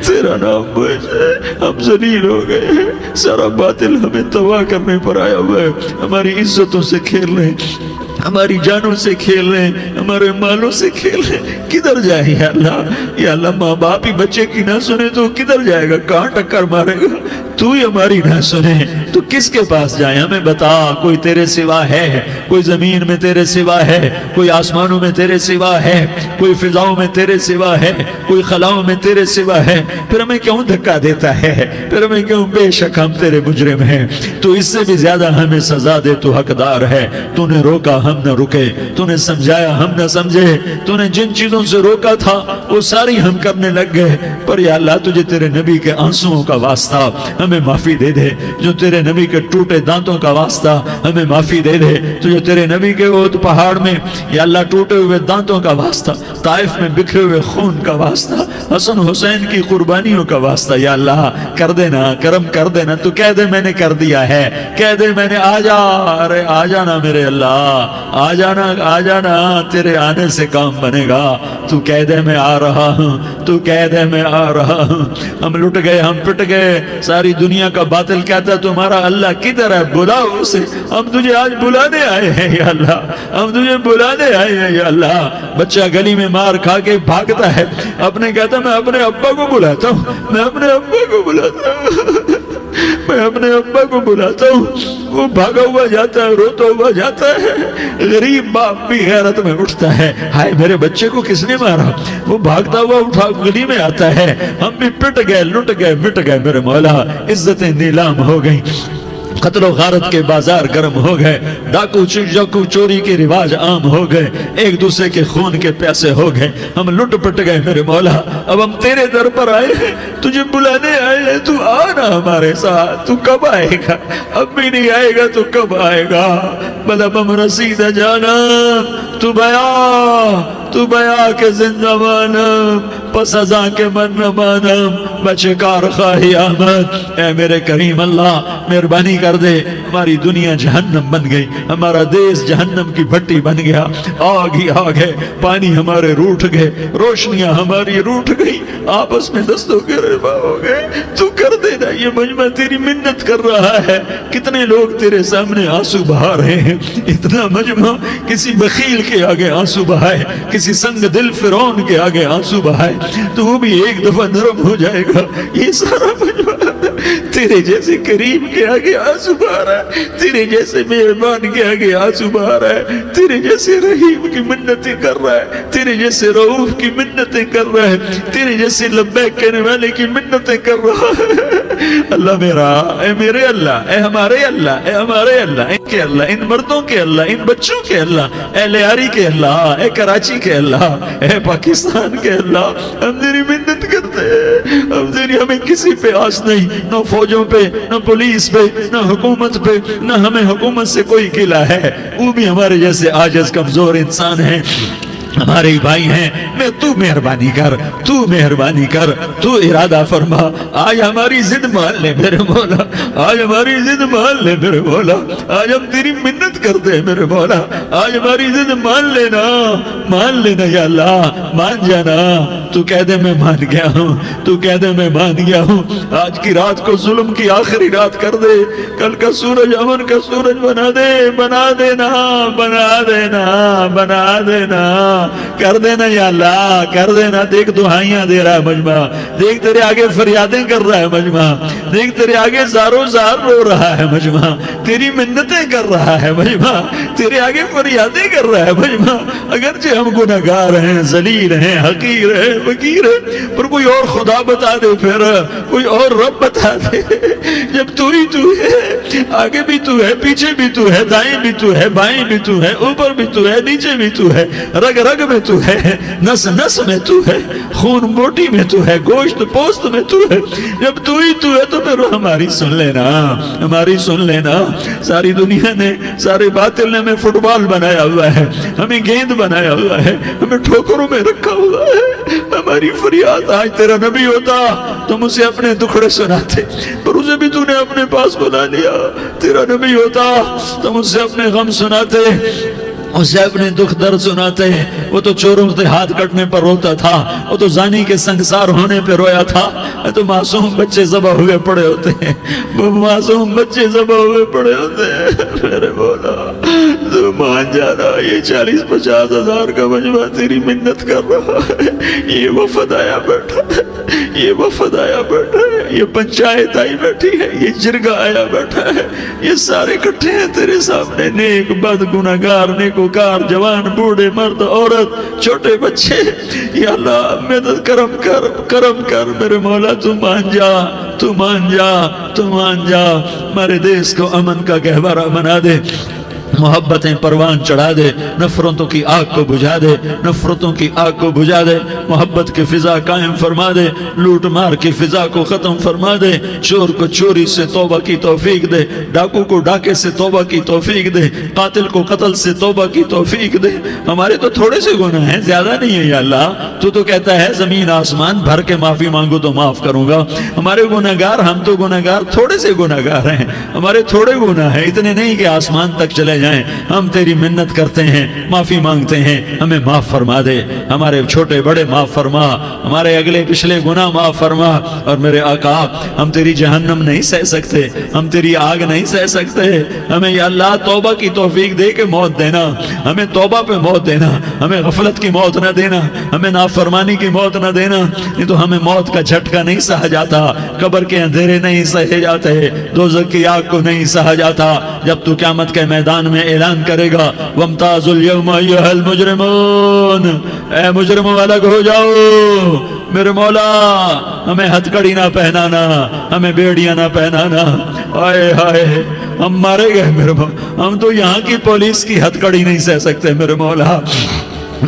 تیرا نام بوجھ ہے، ہم ذلیل ہو گئے ہیں، سارا باطل ہمیں تباہ کرنے پر آیا ہوا ہے، ہماری عزتوں سے کھیل رہے ہیں، ہماری جانوں سے کھیل رہے ہیں، ہمارے مالوں سے کھیل رہے ہیں۔ کدھر جائے یا اللہ؟ یا اللہ ماں باپ ہی بچے کی نہ سنے تو کدھر جائے گا؟ کہاں ٹکر مارے گا؟ تو ہی ہماری نہ سنے تو کس کے پاس جائیں؟ ہمیں بتا، کوئی تیرے سوا ہے؟ کوئی زمین میں تیرے سوا ہے؟ کوئی آسمانوں میں تیرے سوا ہے؟ کوئی فضاؤں میں تیرے سوا ہے؟ کوئی خلاؤں میں تیرے سوا ہے؟ پھر ہمیں کیوں دھکا دیتا ہے؟ پھر ہمیں کیوں؟ بے شک ہم تیرے مجرم ہیں، تو اس سے بھی زیادہ ہمیں سزا دے، تو حقدار ہے۔ تو نے روکا ہم نہ رکے، تو نے سمجھایا ہم نہ سمجھے، تو نے جن چیزوں سے روکا تھا وہ ساری ہم کرنے لگ گئے، پر یا اللہ تجھے تیرے نبی کے آنسوؤں کا واسطہ ہمیں معافی دے دے، جو تیرے نبی کے ٹوٹے دانتوں کا واسطہ ہمیں معافی دے دے، تجھے تیرے نبی کے احد پہاڑ میں یا اللہ ٹوٹے ہوئے دانتوں کا واسطہ، طائف میں بکھرے ہوئے خون کا واسطہ، حسن حسین کی قربانیوں کا واسطہ یا اللہ کر دینا، کرم کر دینا۔ تو کہہ دے میں نے کر دیا ہے، کہہ دے میں نے، آ جا، ارے آ جانا میرے اللہ، آ جانا، آ جانا، تیرے آنے سے کام بنے گا۔ تو کہہ دے میں آ رہا ہوں، تو کہہ دے میں آ رہا ہوں۔ ہم لٹ گئے، ہم پٹ گئے، ساری دنیا کا باطل کہتا ہے تمہارا اللہ کدھر ہے؟ بلاؤ اسے، ہم تجھے آج بلانے آئے ہیں یا اللہ، ہم تجھے بلانے آئے ہیں یا اللہ۔ بچہ گلی میں مار کھا کے بھاگتا ہے، اپنے کہتا میں اپنے ابا کو بلاتا ہوں، میں اپنے ابا کو بلاتا ہوں، میں اپنے ابا کو بلاتا ہوں، وہ بھاگا ہوا جاتا ہے، روتا ہوا جاتا ہے۔ غریب باپ بھی غیرت میں اٹھتا ہے، ہائے میرے بچے کو کس نے مارا؟ وہ بھاگتا ہوا اٹھا گلی میں آتا ہے، ہم بھی پٹ گئے، لٹ گئے، مٹ گئے میرے مولا، عزتیں نیلام ہو گئیں، قتل و غارت کے بازار گرم ہو گئے، ڈاکو چوری کے رواج عام ہو گئے، ایک دوسرے کے خون کے پیاسے ہو گئے، ہم لٹ پٹ گئے میرے مولا۔ اب ہم تیرے در پر آئے ہیں، تجھے بلانے آئے ہیں، تو آنا ہمارے ساتھ۔ تو کب آئے گا؟ اب بھی نہیں آئے گا تو کب آئے گا؟ بلب ہم رسید جانا، تو بیا کے زندہ مانم، پس ازاں کے من نہ مانم، بچکار خواہی آمد۔ اے میرے کریم اللہ مہربانی کر دے، ہماری دنیا جہنم بن گئی، ہمارا دیس جہنم کی بھٹی بن گیا، آگ ہی آگ ہے، پانی ہمارے روٹھ گئے، روشنیاں ہماری روٹھ گئی، آپس میں دستوں کے ربا ہو گئے۔ تو کر دینا، یہ مجمع تیری منت کر رہا ہے، کتنے لوگ تیرے سامنے آنسو بہا رہے ہیں، اتنا مجمع کسی بخیل کے آگے آنسو بہائے، کسی سنگ دل فرعون کے آگے آنسو بہائے تو وہ بھی ایک دفعہ نرم ہو جائے گا۔ یہ سارا مجمع تیرے جیسے کریم کے آگے آنسو بہا رہا ہے، تیرے جیسے مہربان کے آگے آنسو بہا رہا ہے، تیرے جیسے رحیم کی منتیں کر رہا ہے، تیرے جیسے رؤوف کی منتیں کر رہا ہے، تیرے جیسے لبیک کہنے والے کی منتیں کر رہا ہے۔ اللہ میرا، اے میرے اللہ، اے ہمارے اللہ، اے ہمارے اللہ، ان کے اللہ، ان مردوں کے اللہ، ان بچوں کے اللہ، اے لیاری کے اللہ، اے کراچی کے اللہ، اے پاکستان کے اللہ، ہم تیری منت کرتے ہیں، ہمیں کسی پہ آس نہیں، نہ فوجوں پہ، نہ پولیس پہ، نہ حکومت پہ، نہ ہمیں حکومت سے کوئی قلع ہے، وہ بھی ہمارے جیسے عاجز کمزور انسان ہیں، ہمارے بھائی ہیں۔ میں تو مہربانی کر، تو مہربانی کر، تو ارادہ فرما، آج ہماری ضد مان لے میرے مولا، آج ہماری ضد مان لے میرے مولا، آج ہم تیری منت کرتے ہیں میرے مولا، آج ہماری ضد مان لینا یا اللہ، مان جانا، تو کہہ دے میں مان گیا ہوں، تو کہہ دے میں مان گیا ہوں، آج کی رات کو ظلم کی آخری رات کر دے، کل کا سورج امن کا سورج بنا دے، بنا دینا، بنا دینا، بنا دینا، کر دینا یا اللہ، کر دینا۔ دیکھ دعائیاں دے رہا ہے مجمع، دیکھ تیرے آگے فریادیں کر رہا ہے مجمع، دیکھ تیرے آگے زارو زار رو رہا ہے مجمع، تیری منتیں کر رہا ہے مجمع، تیرے آگے فریادیں کر رہا ہے مجمع۔ اگرچہ ہم گناہگار ہیں، ذلیل ہیں، حقیر ہیں، فقیر ہیں، پر کوئی اور خدا بتا دے، پھر کوئی اور رب بتا دے۔ جب تو ہی تو ہے، آگے بھی تو ہے، پیچھے بھی تو ہے، دائیں بھی تو ہے، بائیں بھی تو ہے، اوپر بھی تو ہے، نیچے بھی تو ہے، رگ رگ میں تو ہے، نس نس میں تو ہے، خون بوٹی میں تو ہے، گوشت پوست میں تو ہے۔ جب تو ہی تو ہے تو پھر ہماری سن لینا، ہماری سن لینا۔ ساری دنیا نے، سارے باطل نے ہمیں فٹ بال بنایا ہوا ہے، ہمیں گیند بنایا ہوا ہے، ہمیں ٹھوکروں میں رکھا ہوا ہے۔ ہماری فریاد، آج تیرا نبی ہوتا تم اسے اپنے دکھڑے سناتے، پر اسے بھی تو نے اپنے پاس بلا لیا۔ تیرا نبی ہوتا تم اسے اپنے غم سناتے، اسے اپنے دکھ درد سناتے۔ وہ تو چوروں سے ہاتھ کٹنے پر روتا تھا، وہ تو زانی کے سنگسار ہونے پہ رویا تھا، تو معصوم بچے ذبح ہوئے پڑے ہوتے ہیں، وہ معصوم بچے ذبح ہوئے پڑے ہوتے ہیں۔ میرے مولا تو مان جانا، یہ 40-50 ہزار کا مجمع تیری منت کر رہا ہے، یہ وفد آیا بیٹھا ہے، یہ وفد آیا بیٹھا ہے، یہ پنچایت آئی بیٹھی ہے، یہ جرگہ آیا بیٹھا ہے، یہ سارے اکٹھے ہیں تیرے سامنے، نیک بد گناہگار نیکوکار، جوان بوڑھے مرد عورت چھوٹے بچے۔ یا اللہ مدد کرم کر، کرم کر میرے مولا، تو مان جا، تو مان جا، تو مان جا، ہمارے دیس کو امن کا گہوارہ بنا دے، محبتیں پروان چڑھا دے، نفرتوں کی آگ کو بجھا دے، نفرتوں کی آگ کو بجھا دے، محبت کی فضا قائم فرما دے، لوٹ مار کی فضا کو ختم فرما دے، چور کو چوری سے توبہ کی توفیق دے، ڈاکو کو ڈاکے سے توبہ کی توفیق دے، قاتل کو قتل سے توبہ کی توفیق دے۔ ہمارے تو تھوڑے سے گناہ ہیں، زیادہ نہیں ہے یا اللہ، تو کہتا ہے زمین آسمان بھر کے معافی مانگو تو معاف کروں گا۔ ہمارے گناہگار، ہم تو گناہگار تھوڑے سے گناہگار ہیں، ہمارے تھوڑے گناہ ہیں، اتنے نہیں کہ آسمان تک چلے جائیں۔ ہم تیری منت کرتے ہیں، معافی مانگتے ہیں، ہمیں معاف فرما دے، ہمارے چھوٹے بڑے معاف فرما، ہمارے اگلے پچھلے گناہ معاف فرما۔ اور میرے آقا، ہم تیری جہنم نہیں سہ سکتے، ہم تیری آگ نہیں سہ سکتے، ہمیں یا اللہ توبہ کی توفیق دے کے موت دینا، ہمیں توبہ پہ موت دینا، ہمیں غفلت کی موت نہ دینا، ہمیں نافرمانی کی موت نہ دینا، نہیں تو ہمیں موت کا جھٹکا نہیں سہا جاتا، قبر کے اندھیرے نہیں سہے جاتے، دوزخ کی آگ کو نہیں سہا جاتا۔ جب تو قیامت کے میدان میں اعلان کرے گا وَامْتَازُوا الْيَوْمَ أَيُّهَا الْمُجْرِمُونَ، اے مجرموں الگ ہو جاؤ، میرے مولا ہمیں ہتھ کڑی نہ پہنانا، ہمیں بیڑیاں نہ پہنانا۔ آئے ہائے ہم مارے گئے میرے مولا، ہم تو یہاں کی پولیس کی ہتھ کڑی نہیں سہ سکتے میرے مولا،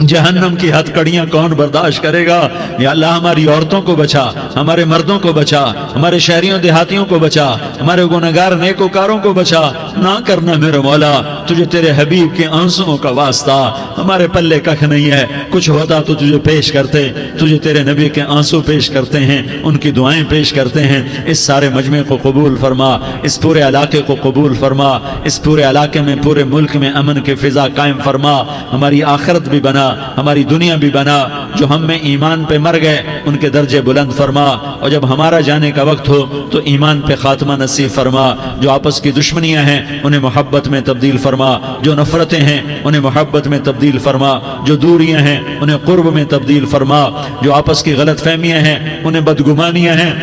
جہنم کی ہتھ کڑیاں کون برداشت کرے گا؟ یا اللہ ہماری عورتوں کو بچا، ہمارے مردوں کو بچا، ہمارے شہریوں دیہاتیوں کو بچا، ہمارے گنہگار نیکوکاروں کو بچا۔ نہ کرنا میرے مولا، تجھے تیرے حبیب کے آنسوؤں کا واسطہ، ہمارے پلے ککھ نہیں ہے، کچھ ہوتا تو تجھے پیش کرتے، تجھے تیرے نبی کے آنسو پیش کرتے ہیں، ان کی دعائیں پیش کرتے ہیں۔ اس سارے مجمع کو قبول فرما، اس پورے علاقے کو قبول فرما، اس پورے علاقے میں، پورے ملک میں امن کی فضا قائم فرما، ہماری آخرت بھی بنا، ہماری دنیا بھی بنا۔ جو ہم میں ایمان پہ مر گئے ان کے درجے بلند فرما، اور جب ہمارا جانے کا وقت ہو تو ایمان پہ خاتمہ نصیب فرما۔ جو آپس کی دشمنیاں ہیں انہیں محبت میں تبدیل فرما، جو نفرتیں ہیں انہیں محبت میں تبدیل فرما، جو دوریاں ہیں انہیں قرب میں تبدیل فرما، جو آپس کی غلط فہمیاں ہیں انہیں بدگمانیاں ہیں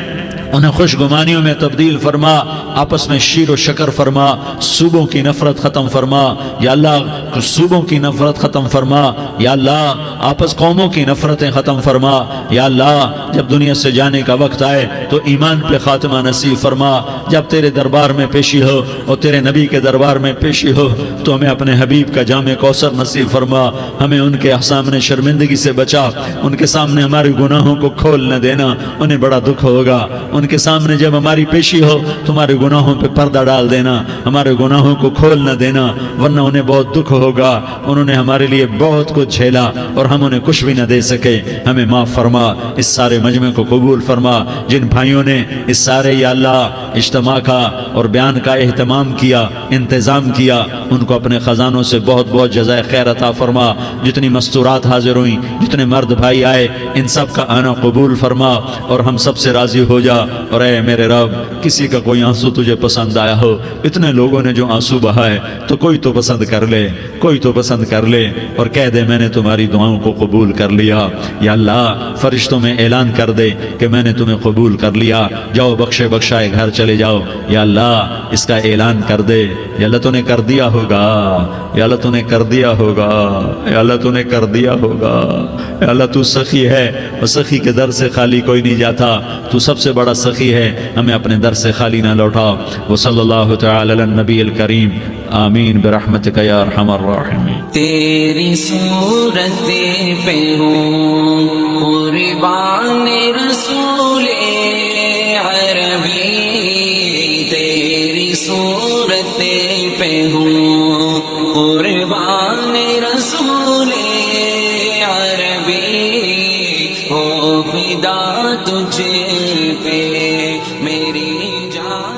انہیں خوشگمانیوں میں تبدیل فرما، آپس میں شیر و شکر فرما، صوبوں کی نفرت ختم فرما یا اللہ، صوبوں کی نفرت ختم فرما یا اللہ، آپس قوموں کی نفرتیں ختم فرما یا اللہ، جب دنیا سے جانے کا وقت آئے تو ایمان پہ خاتمہ نصیب فرما، جب تیرے دربار میں پیشی ہو اور تیرے نبی کے دربار میں پیشی ہو تو ہمیں اپنے حبیب کا جام کوثر نصیب فرما، ہمیں ان کے سامنے شرمندگی سے بچا، ان کے سامنے ہمارے گناہوں کو کھول نہ دینا، انہیں بڑا دکھ ہوگا، ان کے سامنے جب ہماری پیشی ہو تمہارے گناہوں پہ پردہ ڈال دینا، ہمارے گناہوں کو کھول نہ دینا، ورنہ انہیں بہت دکھ ہوگا، انہوں نے ہمارے لیے بہت کچھ جھیلا اور ہم انہیں کچھ بھی نہ دے سکے، ہمیں معاف فرما، اس سارے مجمع کو قبول فرما، جن بھائیوں نے اس سارے یا اللہ اجتماع کا اور بیان کا اہتمام کیا، انتظام کیا، ان کو اپنے خزانوں سے بہت بہت جزائے خیر عطا فرما، جتنی مستورات حاضر ہوئیں، جتنے مرد بھائی آئے، ان سب کا آنا قبول فرما اور ہم سب سے راضی ہو جا، اور اے میرے رب، کسی کا کوئی آنسو تجھے پسند آیا ہو، اتنے لوگوں نے جو آنسو بہائے تو کوئی تو پسند کر لے، کوئی تو پسند کر لے اور کہہ دے میں نے تمہاری دعاؤں کو قبول کر لیا، یا اللہ فرشتوں میں اعلان کر دے کہ میں نے تمہیں قبول کر لیا، جاؤ بخشے بخشائے گھر چلے جاؤ، یا اللہ اس کا اعلان کر دے، یا اللہ تو نے کر دیا ہوگا، یا اللہ تو نے کر دیا ہوگا، یا اللہ تو نے کر دیا ہوگا، یا اللہ تو سخی ہے اور سخی کے در سے خالی کوئی نہیں جاتا، تو سب سے بڑا سخی ہے، ہمیں اپنے در سے خالی نہ لوٹا، وصلی اللہ تعالی علی النبی الکریم، آمین برحمتک یا ارحم الراحمین۔ تیری صورت پہ ہوں قربان رسول عربی، تیری صورت پہ ہوں قربان رسول عربی، ہو فدا تجھ پہ میری جان۔